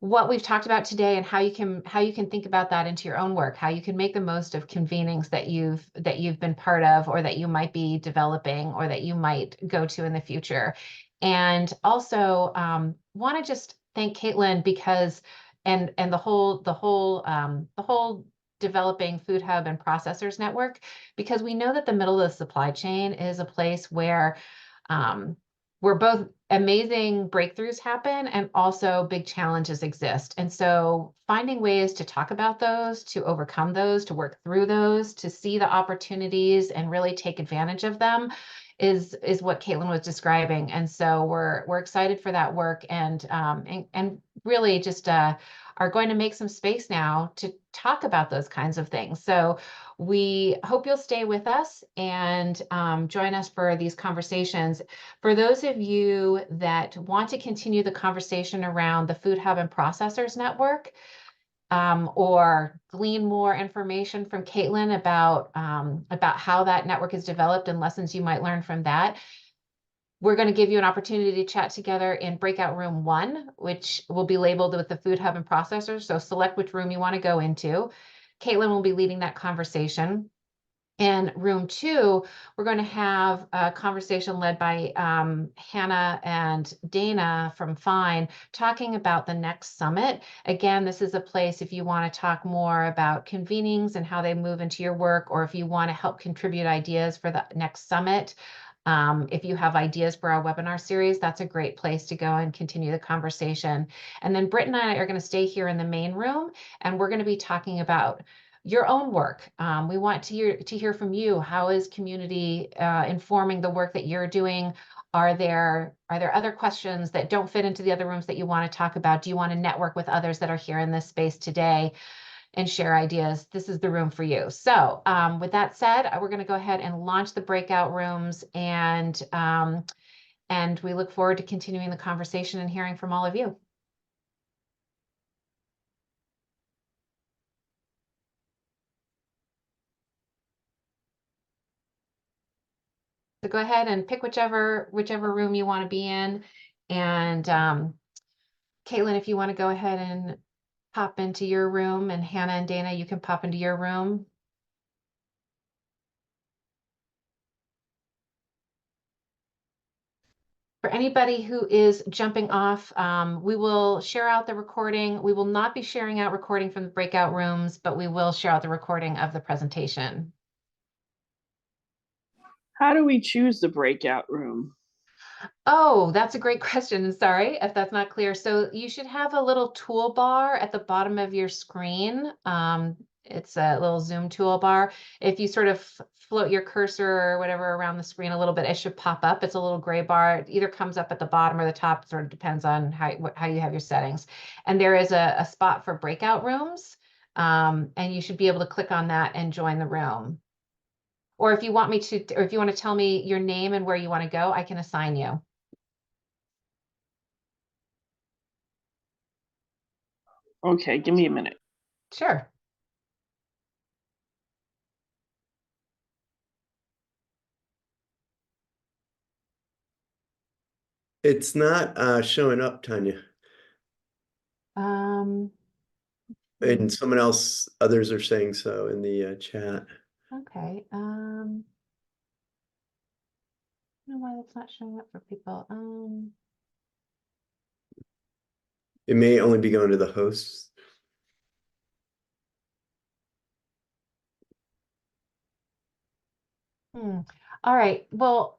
what we've talked about today and how you can think about that into your own work, how you can make the most of convenings that you've been part of, or that you might be developing, or that you might go to in the future. And also want to just thank Katelyn because and the whole developing food hub and processors network, because we know that the middle of the supply chain is a place where both amazing breakthroughs happen and also big challenges exist. And so finding ways to talk about those, to overcome those, to work through those, to see the opportunities and really take advantage of them is what Katelyn was describing. And so we're excited for that work, and really just are going to make some space now to talk about those kinds of things. So we hope you'll stay with us and join us for these conversations. For those of you that want to continue the conversation around the Food Hub and Processors Network, or glean more information from Katelyn about how that network is developed and lessons you might learn from that, we're going to give you an opportunity to chat together in breakout room 1, which will be labeled with the Food Hub and Processors. So select which room you want to go into. Katelyn will be leading that conversation. In room 2, we're going to have a conversation led by Hannah and Dana from Fine, talking about the next summit. Again, this is a place if you want to talk more about convenings and how they move into your work, or if you want to help contribute ideas for the next summit. If you have ideas for our webinar series, that's a great place to go and continue the conversation. And then Britt and I are going to stay here in the main room, and we're going to be talking about your own work. We want to hear from you. How is community informing the work that you're doing? Are there other questions that don't fit into the other rooms that you want to talk about? Do you want to network with others that are here in this space today and share ideas? This is the room for you. So with that said, we're going to go ahead and launch the breakout rooms, and we look forward to continuing the conversation and hearing from all of you. So go ahead and pick whichever room you want to be in. And Katelyn, if you want to go ahead and pop into your room, and Hannah and Dana, you can pop into your room. For anybody who is jumping off, we will share out the recording. We will not be sharing out recording from the breakout rooms, but we will share out the recording of the presentation. How do we choose the breakout room? Oh, that's a great question. Sorry if that's not clear. So you should have a little toolbar at the bottom of your screen. It's a little Zoom toolbar. If you sort of float your cursor or whatever around the screen a little bit, it should pop up. It's a little gray bar. It either comes up at the bottom or the top, sort of depends on how you have your settings. And there is a spot for breakout rooms. And you should be able to click on that and join the room. Or if you want to tell me your name and where you want to go, I can assign you. Okay, give me a minute. Sure. It's not showing up, Tanya. Um, And others are saying so in the chat. okay. I don't know why that's not showing up for people. It may only be going to the hosts. All right. Well,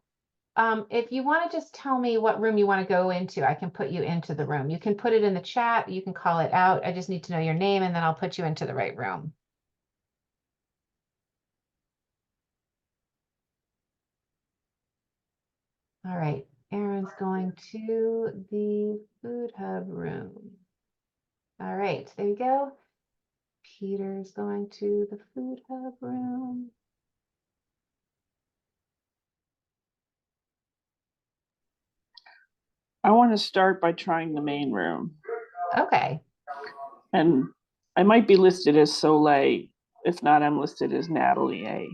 if you want to just tell me what room you want to go into, I can put you into the room. You can put it in the chat. You can call it out. I just need to know your name, and then I'll put you into the right room. All right, Aaron's going to the food hub room. All right, there you go. Peter's going to the food hub room. I want to start by trying the main room. Okay, And I might be listed as Soleil. If not, I'm listed as Natalie A.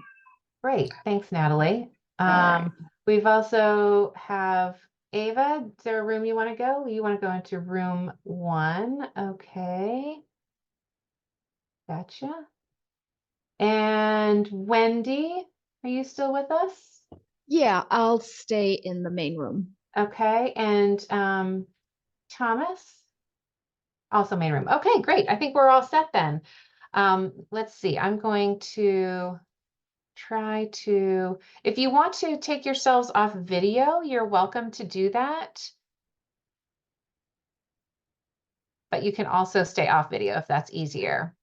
great. Thanks, Natalie. right. We've also have Ava. Is there a room you want to go? You want to go into room 1. Okay. Gotcha. And Wendy, are you still with us? Yeah, I'll stay in the main room. Okay. And Thomas? Also main room. Okay, great. I think we're all set then. Let's see. I'm going to try to, if you want to take yourselves off video, you're welcome to do that. But you can also stay off video if that's easier.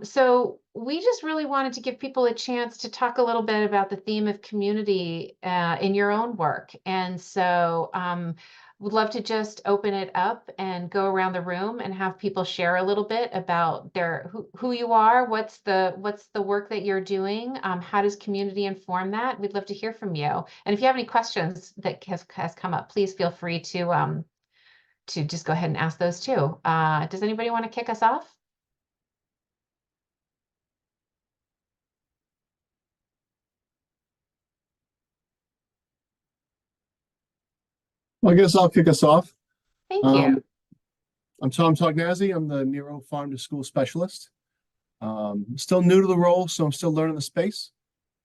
So we just really wanted to give people a chance to talk a little bit about the theme of community in your own work. And so would love to just open it up and go around the room and have people share a little bit about their who you are, what's the work that you're doing, how does community inform that? We'd love to hear from you. And if you have any questions that has come up, please feel free to just go ahead and ask those too. Does anybody want to kick us off? Well, I guess I'll kick us off. Thank you. I'm Tom Tognazzi. I'm the Nero Farm to School Specialist. Still new to the role, so I'm still learning the space.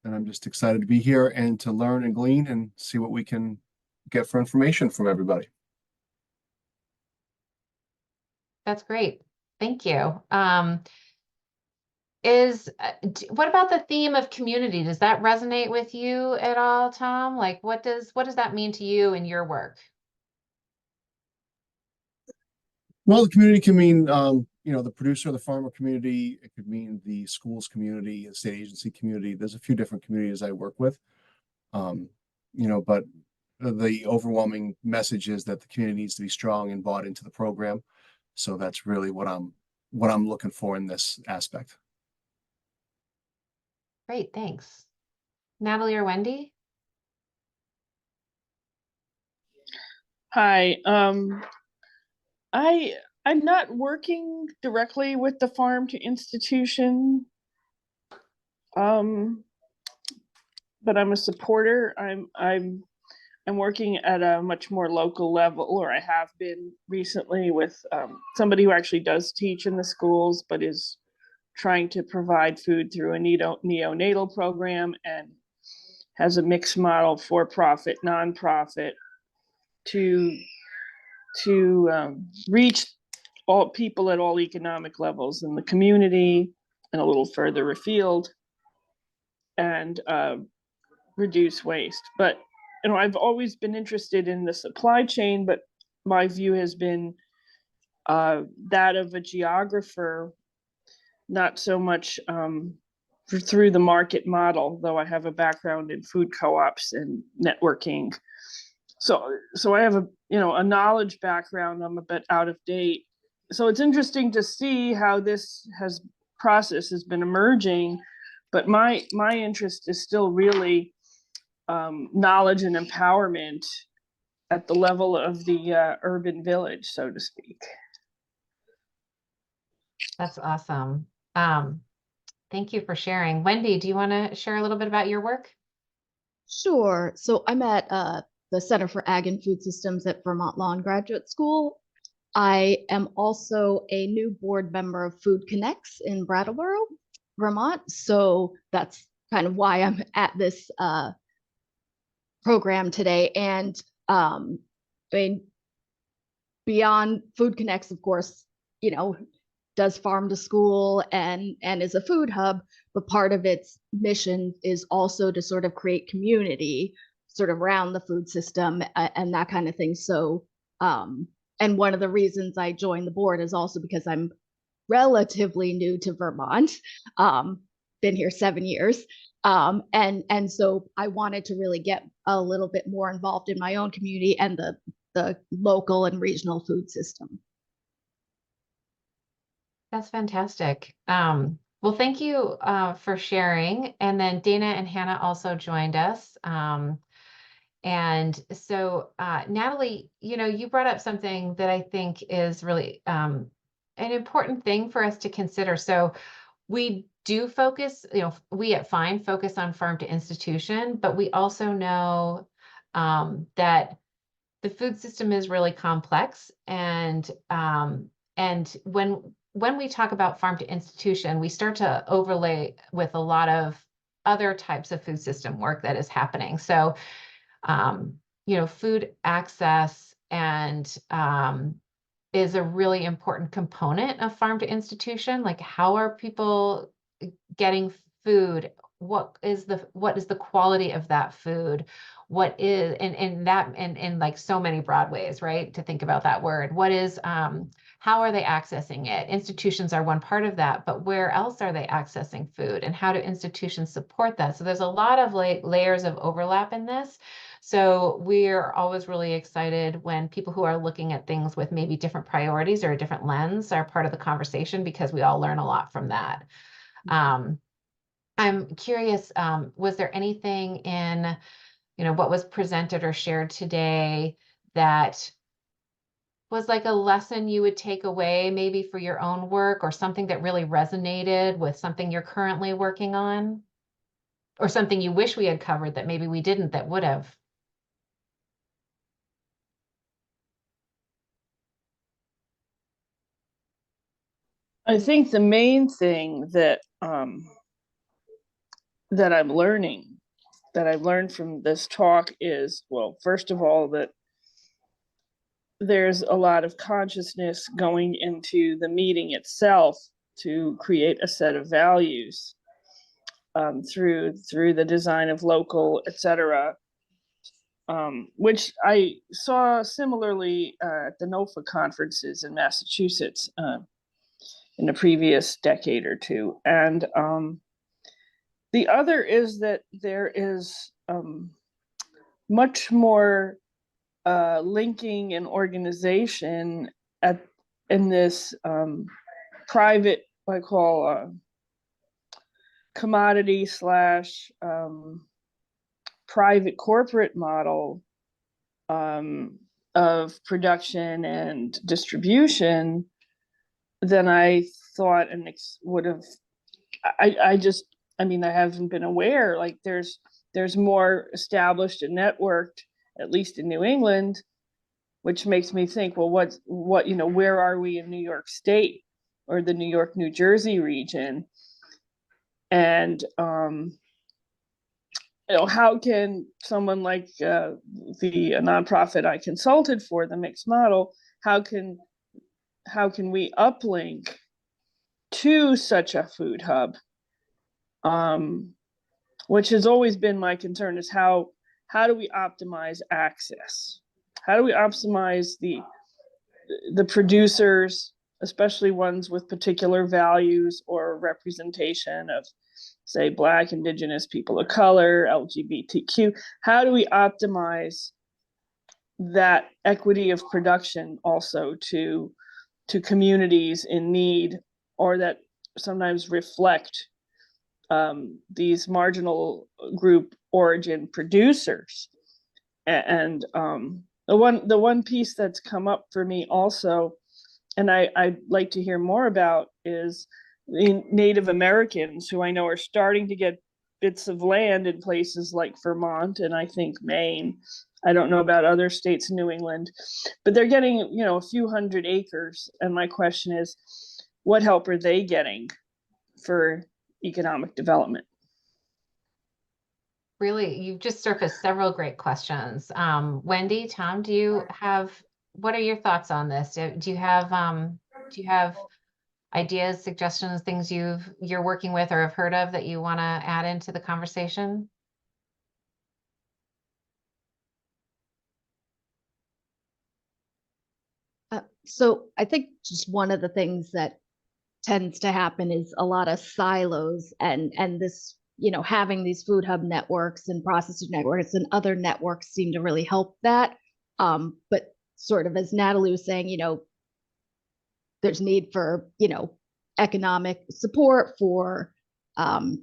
And I'm just excited to be here and to learn and glean and see what we can get for information from everybody. That's great. Thank you. What about the theme of community? Does that resonate with you at all, Tom? Like, what does that mean to you in your work? Well, the community can mean, the producer, the farmer community. It could mean the schools community, the state agency community. There's a few different communities I work with. But the overwhelming message is that the community needs to be strong and bought into the program. So that's really what I'm looking for in this aspect. Great, thanks. Natalie or Wendy? Hi. I'm not working directly with the farm to institution. But I'm a supporter. I'm working at a much more local level, or I have been recently, with somebody who actually does teach in the schools, but is trying to provide food through a neonatal program and has a mixed model, for-profit, nonprofit, to reach all people at all economic levels in the community and a little further afield, and reduce waste. But I've always been interested in the supply chain, but my view has been that of a geographer, not so much through the market model, though I have a background in food co-ops and networking. So I have a knowledge background. I'm a bit out of date. So it's interesting to see how this process has been emerging, but my interest is still really knowledge and empowerment at the level of the urban village, so to speak. That's awesome. Thank you for sharing. Wendy, do you want to share a little bit about your work? Sure. So I'm at the Center for Ag and Food Systems at Vermont Law and Graduate School. I am also a new board member of Food Connects in Brattleboro, Vermont. So that's kind of why I'm at this program today. And beyond Food Connects, of course, does farm to school and is a food hub, but part of its mission is also to sort of create community sort of around the food system and that kind of thing. So, and one of the reasons I joined the board is also because I'm relatively new to Vermont, been here 7 years. And so I wanted to really get a little bit more involved in my own community and the local and regional food system. That's fantastic. Well, thank you for sharing. And then Dana and Hannah also joined us. And so, Natalie, you brought up something that I think is really an important thing for us to consider. So we do focus, we at Fine focus on farm to institution, but we also know that the food system is really complex. And when we talk about farm to institution, we start to overlay with a lot of other types of food system work that is happening. So food access and is a really important component of farm to institution. Like, how are people getting food? What is the quality of that food? What is, and that, and in like so many broad ways, right? To think about that word. What is, how are they accessing it? Institutions are one part of that, but where else are they accessing food, and how do institutions support that? So there's a lot of layers of overlap in this. So we're always really excited when people who are looking at things with maybe different priorities or a different lens are part of the conversation, because we all learn a lot from that. I'm curious, was there anything in, what was presented or shared today that was like a lesson you would take away maybe for your own work, or something that really resonated with something you're currently working on, or something you wish we had covered that maybe we didn't that would have? I think the main thing that that I've learned from this talk is, well, first of all, that there's a lot of consciousness going into the meeting itself to create a set of values through the design of local, etc., which I saw similarly at the NOFA conferences in Massachusetts in the previous decade or two. And the other is that there is much more linking and organization in this private, what I call commodity / private corporate model of production and distribution than I thought and would have. I mean, I haven't been aware, like there's more established and networked, at least in New England, which makes me think, well, what, where are we in New York State or the New York, New Jersey region? And, how can someone like the nonprofit I consulted for, the mixed model, how can we uplink to such a food hub? Which has always been my concern, is how do we optimize access? How do we optimize the producers, especially ones with particular values or representation of, say, Black, Indigenous, people of color, LGBTQ? How do we optimize that equity of production also to communities in need, or that sometimes reflect these marginal group origin producers? And the one piece that's come up for me also, and I'd like to hear more about, is the Native Americans, who I know are starting to get bits of land in places like Vermont and I think Maine. I don't know about other states in New England, but they're getting, a few hundred acres. And my question is, what help are they getting for economic development? Really, you've just surfaced several great questions. Wendy, Tom, what are your thoughts on this? Do you have ideas, suggestions, things you're working with or have heard of that you want to add into the conversation? So I think just one of the things that tends to happen is a lot of silos, and this, having these food hub networks and processor networks and other networks seem to really help that. But sort of as Natalie was saying, there's need for, economic support for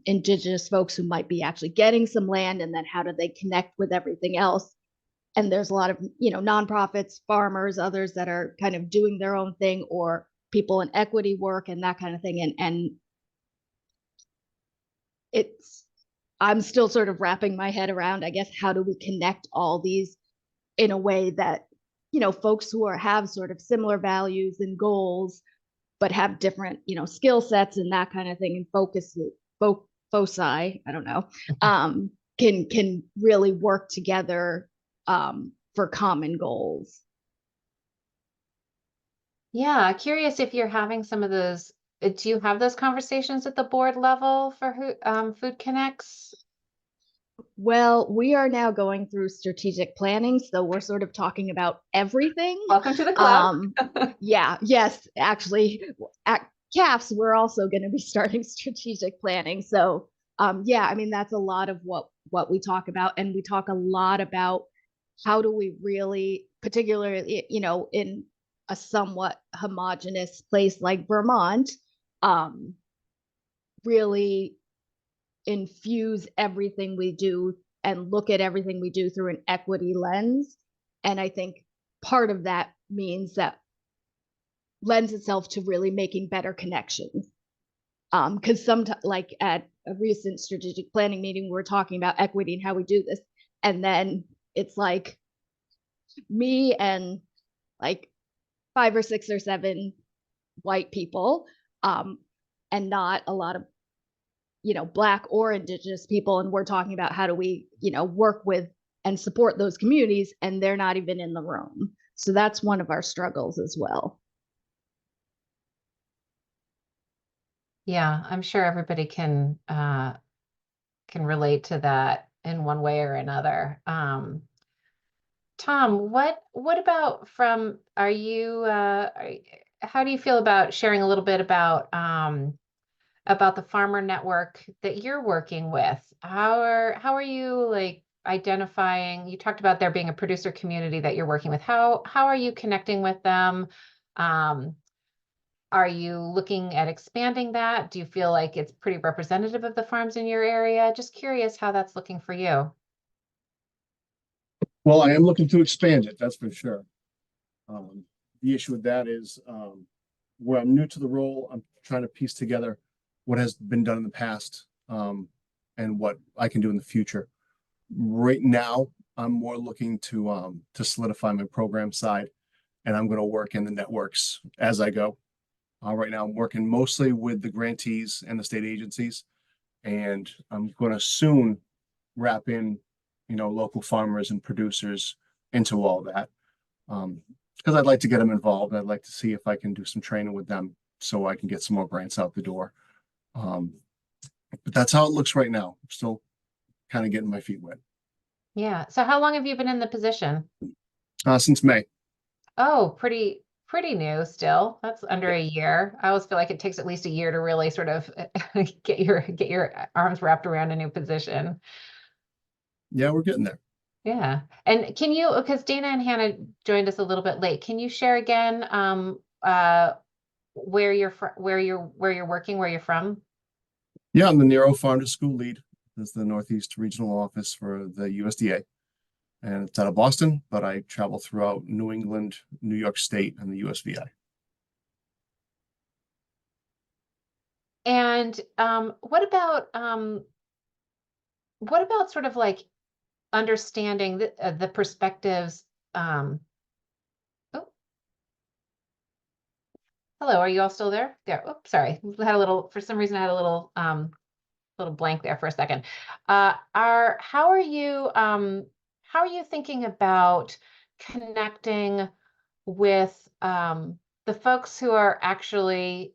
Indigenous folks who might be actually getting some land, and then how do they connect with everything else? And there's a lot of, nonprofits, farmers, others that are kind of doing their own thing, or people in equity work and that kind of thing. And I'm still sort of wrapping my head around, I guess, how do we connect all these in a way that, folks who have sort of similar values and goals, but have different, skill sets and that kind of thing, and foci, I don't know, can really work together for common goals. Yeah, curious if you're having some of those. Do you have those conversations at the board level for Food Connects? Well, we are now going through strategic planning, so we're sort of talking about everything. Welcome to the club. Yes, actually, at CAFS, we're also going to be starting strategic planning. So, I mean, that's a lot of what we talk about, and we talk a lot about how do we really, particularly, in a somewhat homogenous place like Vermont, really infuse everything we do and look at everything we do through an equity lens. And I think part of that means that lends itself to really making better connections. Because sometimes, like at a recent strategic planning meeting, we were talking about equity and how we do this. And then it's like me and like 5 or 6 or 7 white people, and not a lot of Black or Indigenous people, and we're talking about how do we work with and support those communities, and they're not even in the room. So that's one of our struggles as well. Yeah, I'm sure everybody can relate to that in one way or another. Tom, what about how do you feel about sharing a little bit about the farmer network that you're working with? How are you like identifying? You talked about there being a producer community that you're working with. How are you connecting with them? Are you looking at expanding that? Do you feel like it's pretty representative of the farms in your area? Just curious how that's looking for you. Well, I am looking to expand it, that's for sure. The issue with that is where I'm new to the role, I'm trying to piece together what has been done in the past and what I can do in the future. Right now, I'm more looking to solidify my program side, and I'm going to work in the networks as I go. Right now, I'm working mostly with the grantees and the state agencies, and I'm going to soon wrap in, local farmers and producers into all that. Because I'd like to get them involved. I'd like to see if I can do some training with them so I can get some more grants out the door. But that's how it looks right now. I'm still kind of getting my feet wet. Yeah. So how long have you been in the position? Since May. Oh, pretty new still. That's under a year. I always feel like it takes at least a year to really sort of get your arms wrapped around a new position. Yeah, we're getting there. Yeah. And can you, because Dana and Hannah joined us a little bit late, can you share again where you're working, where you're from? Yeah, I'm the Nero Farm to School lead. That's the Northeast Regional Office for the USDA. And it's out of Boston, but I travel throughout New England, New York State, and the USVI. And what about sort of like understanding the perspectives? Oh, hello, are you all still there? There. Oh, sorry. For some reason I had a little blank there for a second. How are you thinking about connecting with the folks who are actually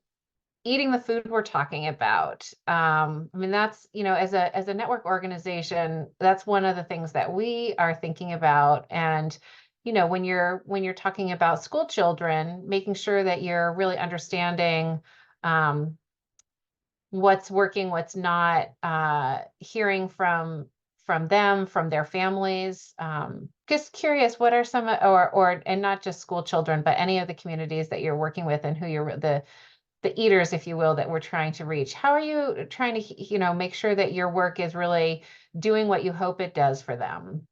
eating the food we're talking about? I mean, that's, as a network organization, that's one of the things that we are thinking about. And, when you're talking about school children, making sure that you're really understanding, what's working, what's not, hearing from them, from their families. Just curious, what are some, and not just school children, but any of the communities that you're working with and who you're the eaters, if you will, that we're trying to reach. How are you trying to, make sure that your work is really doing what you hope it does for them?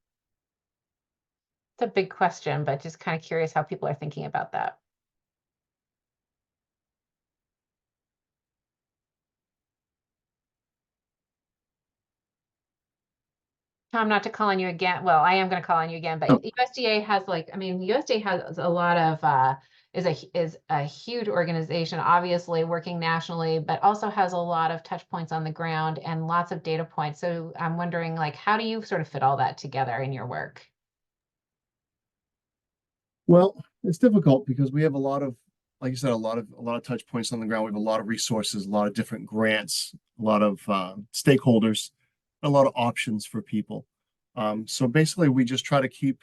It's a big question, but just kind of curious how people are thinking about that. Tom, not to call on you again. Well, I am going to call on you again, but Oh. USDA has USDA has a lot of, is a huge organization, obviously working nationally, but also has a lot of touch points on the ground and lots of data points. So I'm wondering, how do you sort of fit all that together in your work? Well, it's difficult because we have a lot of, like you said, a lot of touch points on the ground. We have a lot of resources, a lot of different grants, a lot of stakeholders, a lot of options for people. So basically, we just try to keep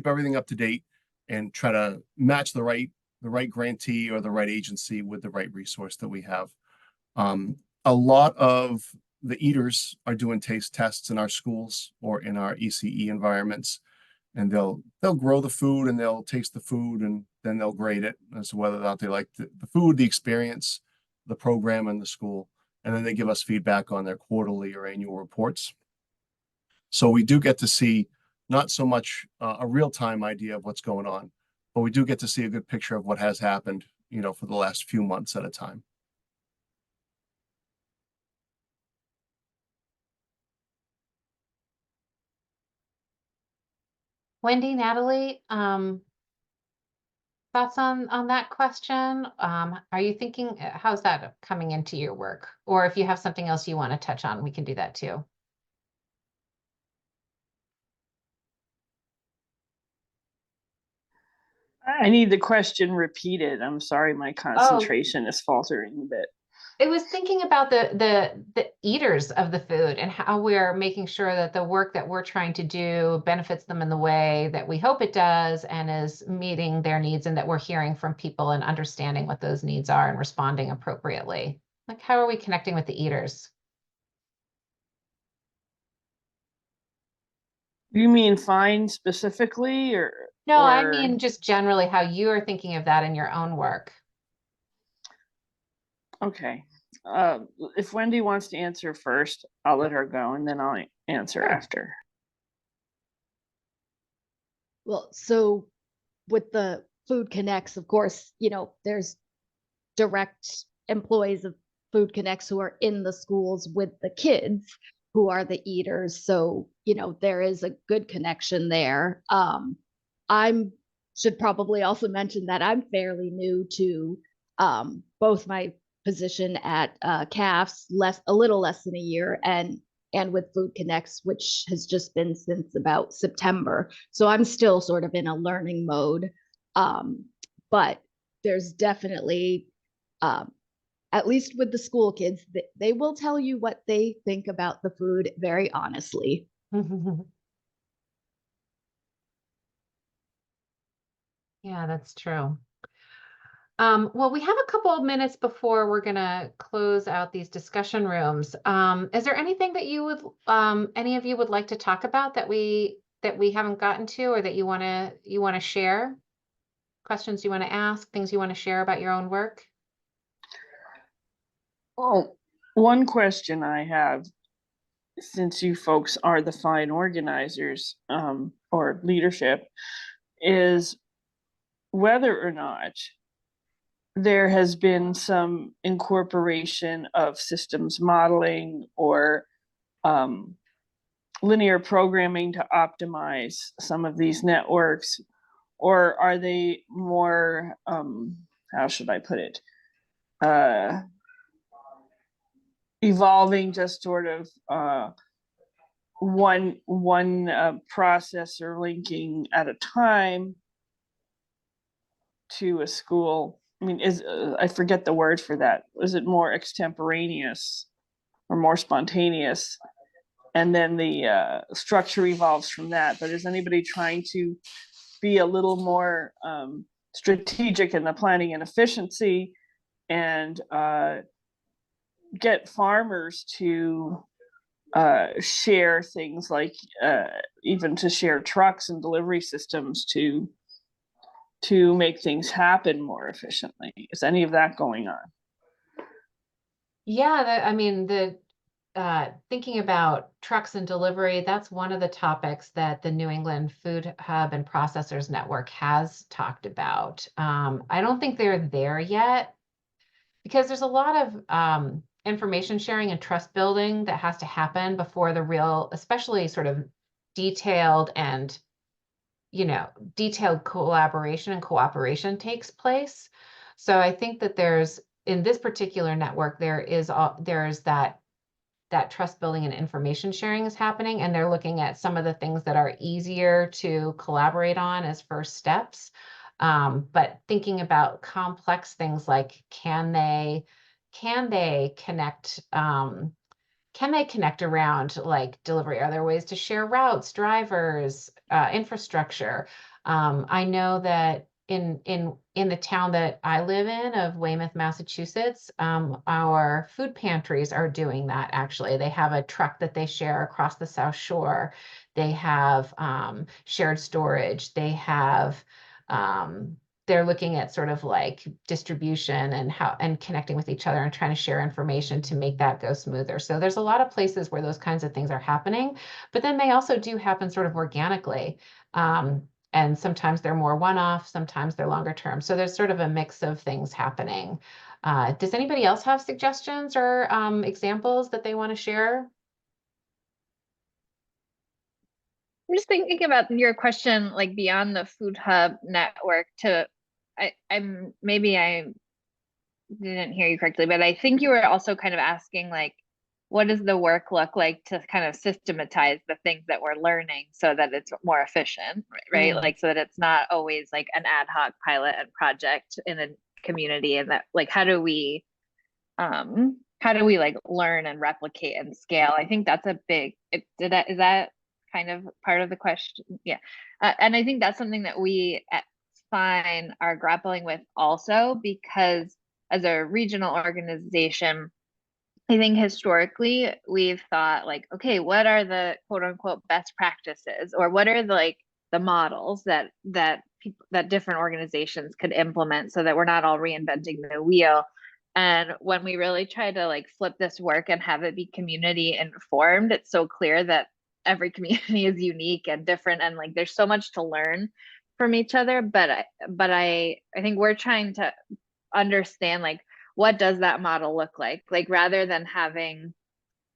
everything up to date and try to match the right grantee or the right agency with the right resource that we have. A lot of the eaters are doing taste tests in our schools or in our ECE environments, and they'll grow the food and they'll taste the food and then they'll grade it as to whether or not they like the food, the experience, the program, and the school. And then they give us feedback on their quarterly or annual reports. So we do get to see not so much a real-time idea of what's going on, but we do get to see a good picture of what has happened, for the last few months at a time. Wendy, Natalie, thoughts on that question? Are you thinking, how's that coming into your work? Or if you have something else you want to touch on, we can do that too. I need the question repeated. I'm sorry, my concentration is faltering a bit. It was thinking about the eaters of the food and how we're making sure that the work that we're trying to do benefits them in the way that we hope it does and is meeting their needs, and that we're hearing from people and understanding what those needs are and responding appropriately. How are we connecting with the eaters? You mean FINE specifically, or? No, I mean just generally how you are thinking of that in your own work. Okay. If Wendy wants to answer first, I'll let her go and then I'll answer after. Well, so with the Food Connects, of course, there's direct employees of Food Connects who are in the schools with the kids who are the eaters. So, there is a good connection there. I'm should probably also mention that I'm fairly new to both my position at CAFS, a little less than a year, and with Food Connects, which has just been since about September. So I'm still sort of in a learning mode. But there's definitely, at least with the school kids, they will tell you what they think about the food very honestly. Yeah, that's true. Well, we have a couple of minutes before we're going to close out these discussion rooms. Is there anything that any of you would like to talk about that we haven't gotten to, or that you want to share? Questions you want to ask, things you want to share about your own work? Well, one question I have, since you folks are the FINE organizers or leadership, is whether or not there has been some incorporation of systems modeling or linear programming to optimize some of these networks, or are they more, how should I put it, evolving just sort of one processor linking at a time to a school? I mean, I forget the word for that. Is it more extemporaneous or more spontaneous? And then the structure evolves from that. But is anybody trying to be a little more strategic in the planning and efficiency, and get farmers to share things like even to share trucks and delivery systems to make things happen more efficiently. Is any of that going on? Yeah, I mean, thinking about trucks and delivery, that's one of the topics that the New England Food Hub and Processors Network has talked about. I don't think they're there yet because there's a lot of information sharing and trust building that has to happen before the real, especially sort of detailed and, detailed collaboration and cooperation takes place. So I think that in this particular network, there's that trust building and information sharing is happening, and they're looking at some of the things that are easier to collaborate on as first steps. But thinking about complex things like can they connect around like delivery? Are there ways to share routes, drivers, infrastructure? I know that in the town that I live in of Weymouth, Massachusetts, our food pantries are doing that actually. They have a truck that they share across the South Shore. They have shared storage. They have they're looking at sort of like distribution and connecting with each other and trying to share information to make that go smoother. So there's a lot of places where those kinds of things are happening, but then they also do happen sort of organically. And sometimes they're more one-off, sometimes they're longer term. So there's sort of a mix of things happening. Does anybody else have suggestions or examples that they want to share? I'm just thinking about your question, like beyond the Food Hub network maybe I didn't hear you correctly, but I think you were also kind of asking like, what does the work look like to kind of systematize the things that we're learning so that it's more efficient, right? Like, so that it's not always like an ad hoc pilot and project in a community, and that like, how do we like learn and replicate and scale? I think that's a big, is that kind of part of the question? Yeah. And I think that's something that we at Fine are grappling with also, because as a regional organization, I think historically we've thought like, okay, what are the quote unquote best practices, or what are the models that different organizations could implement so that we're not all reinventing the wheel. And when we really try to like flip this work and have it be community informed, it's so clear that every community is unique and different, and like there's so much to learn from each other. But I think we're trying to understand like, what does that model look like rather than having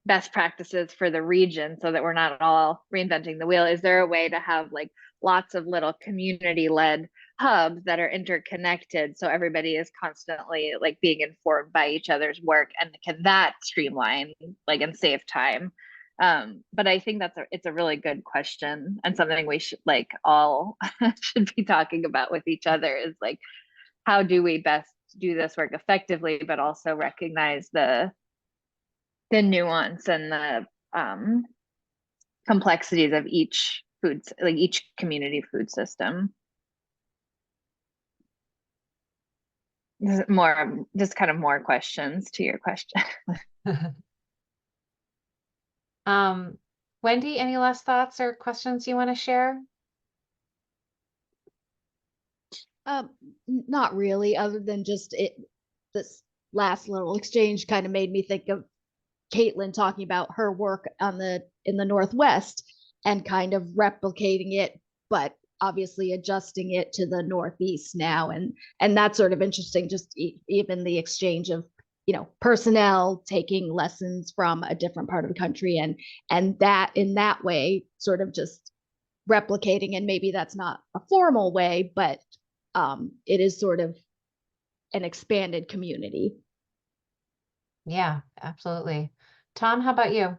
best practices for the region so that we're not all reinventing the wheel. Is there a way to have like lots of little community led hubs that are interconnected so everybody is constantly like being informed by each other's work, and can that streamline like and save time? But I think it's a really good question, and something we should like all should be talking about with each other, is like, how do we best do this work effectively, but also recognize the nuance and the complexities of each each community food system. Just kind of more questions to your question. Wendy, any last thoughts or questions you want to share? Not really, other than just this last little exchange kind of made me think of Katelyn talking about her work in the Northwest and kind of replicating it, but obviously adjusting it to the Northeast now. And that's sort of interesting, just even the exchange of, personnel taking lessons from a different part of the country, and that in that way sort of just replicating. And maybe that's not a formal way, but it is sort of an expanded community. Yeah, absolutely. Tom, how about you?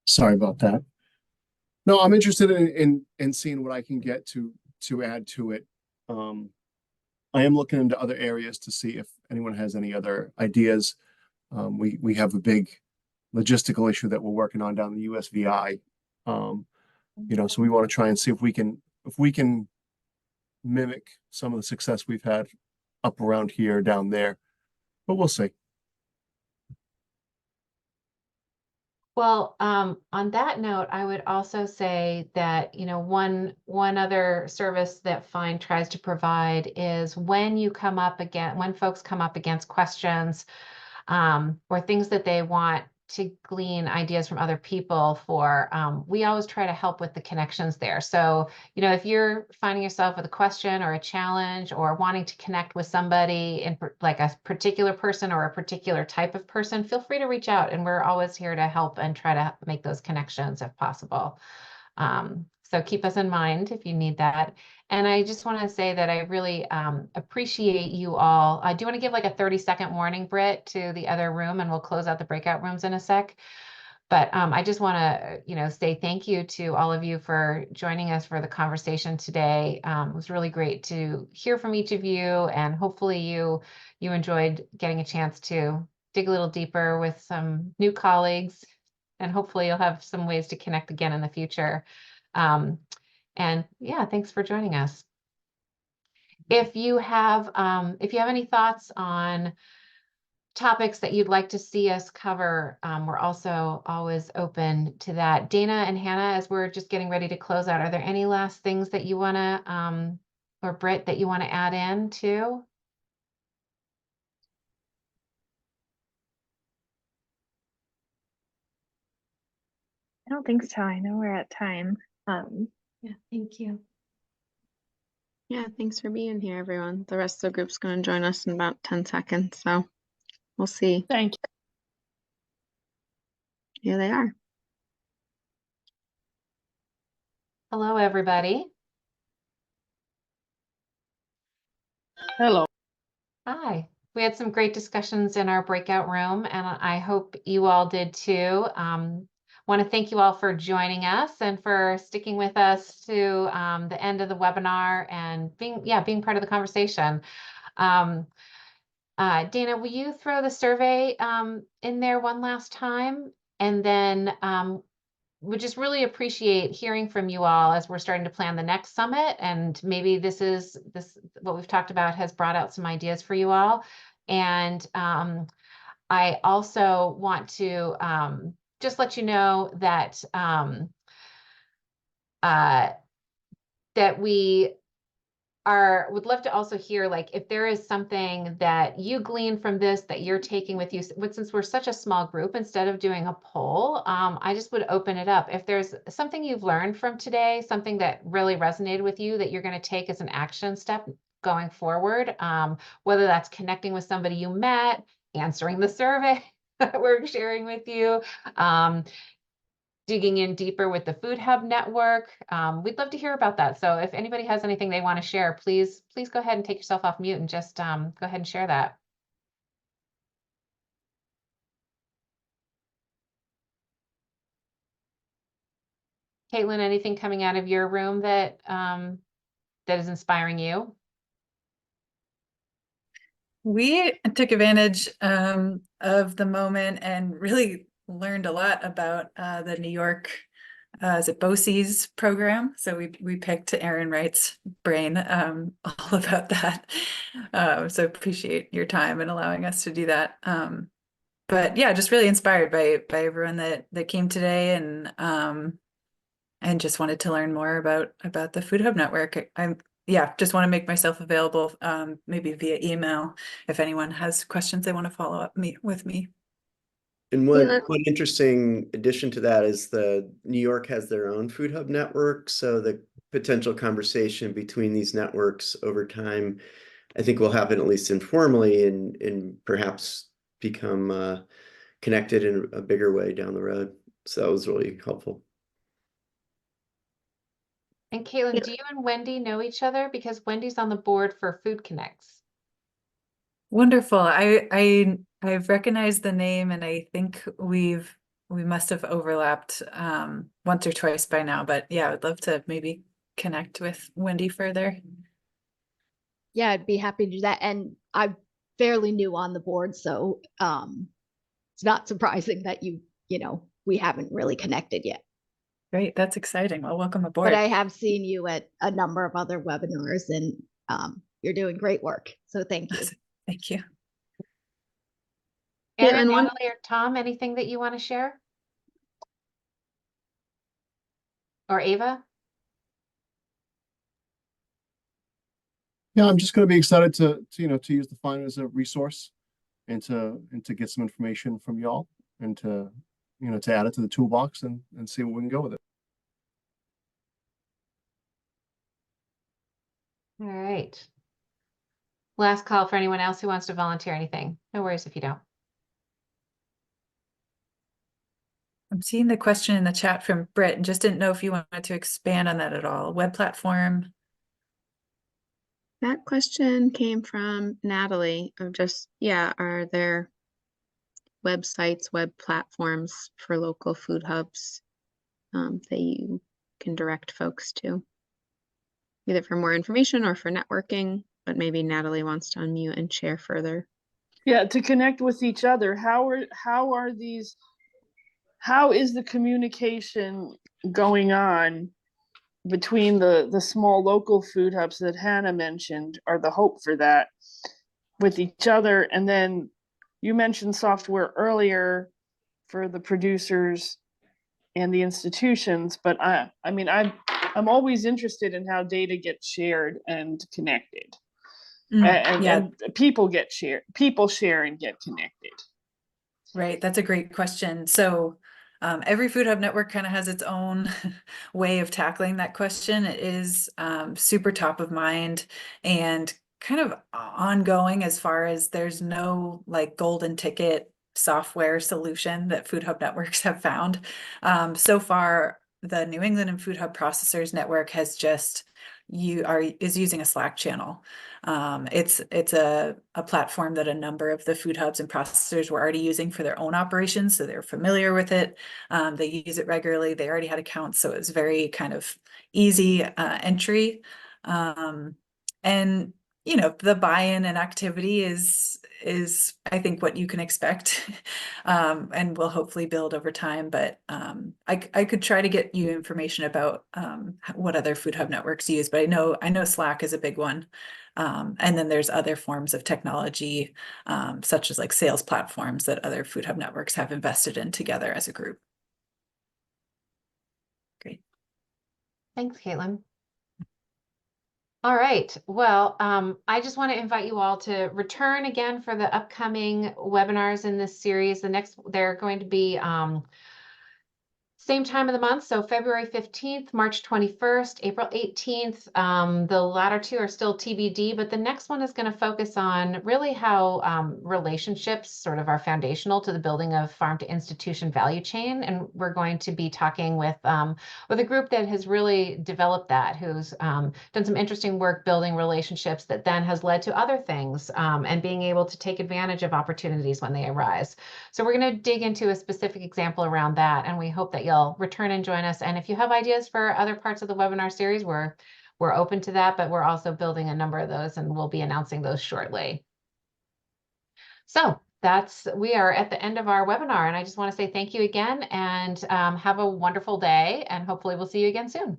Sorry about that. No, I'm interested in seeing what I can get to add to it. I am looking into other areas to see if anyone has any other ideas. We have a big logistical issue that we're working on down the USVI. So we want to try and see if we can mimic some of the success we've had up around here, down there, but we'll see. Well, on that note, I would also say that, you know, one other service that Fine tries to provide is when folks come up against questions, or things that they want to glean ideas from other people for, we always try to help with the connections there. So, you know, if you're finding yourself with a question or a challenge or wanting to connect with somebody like a particular person or a particular type of person, feel free to reach out, and we're always here to help and try to make those connections if possible. So keep us in mind if you need that. And I just want to say that I really appreciate you all. I do want to give like a 30-second warning, Britt, to the other room, and we'll close out the breakout rooms in a sec. But I just want to, you know, say thank you to all of you for joining us for the conversation today. It was really great to hear from each of you, and hopefully you enjoyed getting a chance to dig a little deeper with some new colleagues, and hopefully you'll have some ways to connect again in the future. And yeah, thanks for joining us. If you have any thoughts on topics that you'd like to see us cover, we're also always open to that. Dana and Hannah, as we're just getting ready to close out, are there any last things that you want to, or Britt, that you want to add in too? I don't think so. I know we're at time. Yeah, thank you. Yeah, thanks for being here, everyone. The rest of the group's going to join us in about 10 seconds, so we'll see. Thank you. Here they are. Hello, everybody. Hello. Hi. We had some great discussions in our breakout room, and I hope you all did too. Want to thank you all for joining us and for sticking with us to the end of the webinar and being part of the conversation. Dana, will you throw the survey in there one last time? And then we just really appreciate hearing from you all as we're starting to plan the next summit. And maybe this what we've talked about has brought out some ideas for you all. And I also want to just let you know that that we would love to also hear, like, if there is something that you glean from this that you're taking with you, since we're such a small group, instead of doing a poll, I just would open it up. If there's something you've learned from today, something that really resonated with you that you're going to take as an action step going forward, whether that's connecting with somebody you met, answering the survey that we're sharing with you, digging in deeper with the Food Hub network. We'd love to hear about that. So if anybody has anything they want to share, please go ahead and take yourself off mute and just go ahead and share that. Katelyn, anything coming out of your room that that is inspiring you? We took advantage of the moment and really learned a lot about the New York, is it BOCES program? So we picked Aaron Wright's brain all about that. So appreciate your time and allowing us to do that. But yeah, just really inspired by everyone that came today, and just wanted to learn more about the Food Hub network. Yeah, just want to make myself available, maybe via email, if anyone has questions they want to follow up with me. And one interesting addition to that is New York has their own Food Hub network. So the potential conversation between these networks over time, I think will happen at least informally and perhaps become connected in a bigger way down the road. So that was really helpful. And Katelyn, do you and Wendy know each other? Because Wendy's on the board for Food Connects. Wonderful. I've recognized the name, and I think we must have overlapped once or twice by now. But yeah, I would love to maybe connect with Wendy further. Yeah, I'd be happy to do that. And I'm fairly new on the board, so it's not surprising that you know, we haven't really connected yet. Great, that's exciting. Well, welcome But aboard. I have seen you at a number of other webinars, and you're doing great work. So thank you. Thank you. Yeah, Anna, and one- Natalie, or Tom, anything that you want to share? Or Ava? Yeah, I'm just going to be excited to use the Find as a resource and to get some information from y'all and to add it to the toolbox and see where we can go with it. All right. Last call for anyone else who wants to volunteer anything. No worries if you don't. I'm seeing the question in the chat from Britt and just didn't know if you wanted to expand on that at all. Web platform. That question came from Natalie of just, yeah, are there websites, web platforms for local food hubs that you can direct folks to? Either for more information or for networking, but maybe Natalie wants to unmute and share further. Yeah, to connect with each other. How is the communication going on between the small local food hubs that Hannah mentioned, are the hope for that, with each other? And then you mentioned software earlier for the producers and the institutions, but I'm always interested in how data gets shared and connected. And people share and get connected. Right, that's a great question. So every food hub network kind of has its own way of tackling that question. It is super top of mind and kind of ongoing, as far as there's no like golden ticket software solution that food hub networks have found. So far, the New England and Food Hub Processors Network has just is using a Slack channel. It's a platform that a number of the food hubs and processors were already using for their own operations, so they're familiar with it. They use it regularly. They already had accounts, so it was very kind of easy entry. And the buy-in and activity is I think what you can expect, and will hopefully build over time. But I could try to get you information about what other food hub networks use, but I know Slack is a big one. And then there's other forms of technology, such as like sales platforms that other food hub networks have invested in together as a group. Great. Thanks, Caitlin. All right. Well, I just want to invite you all to return again for the upcoming webinars in this series. They're going to be same time of the month, so February 15th, March 21st, April 18th. The latter two are still TBD, but the next one is going to focus on really how relationships sort of are foundational to the building of farm to institution value chain. And we're going to be talking with a group that has really developed that, who's done some interesting work building relationships that then has led to other things, and being able to take advantage of opportunities when they arise. So we're going to dig into a specific example around that, and we hope that you'll return and join us. And if you have ideas for other parts of the webinar series, we're open to that, but we're also building a number of those, and we'll be announcing those shortly. So we are at the end of our webinar, and I just want to say thank you again, and have a wonderful day, and hopefully we'll see you again soon.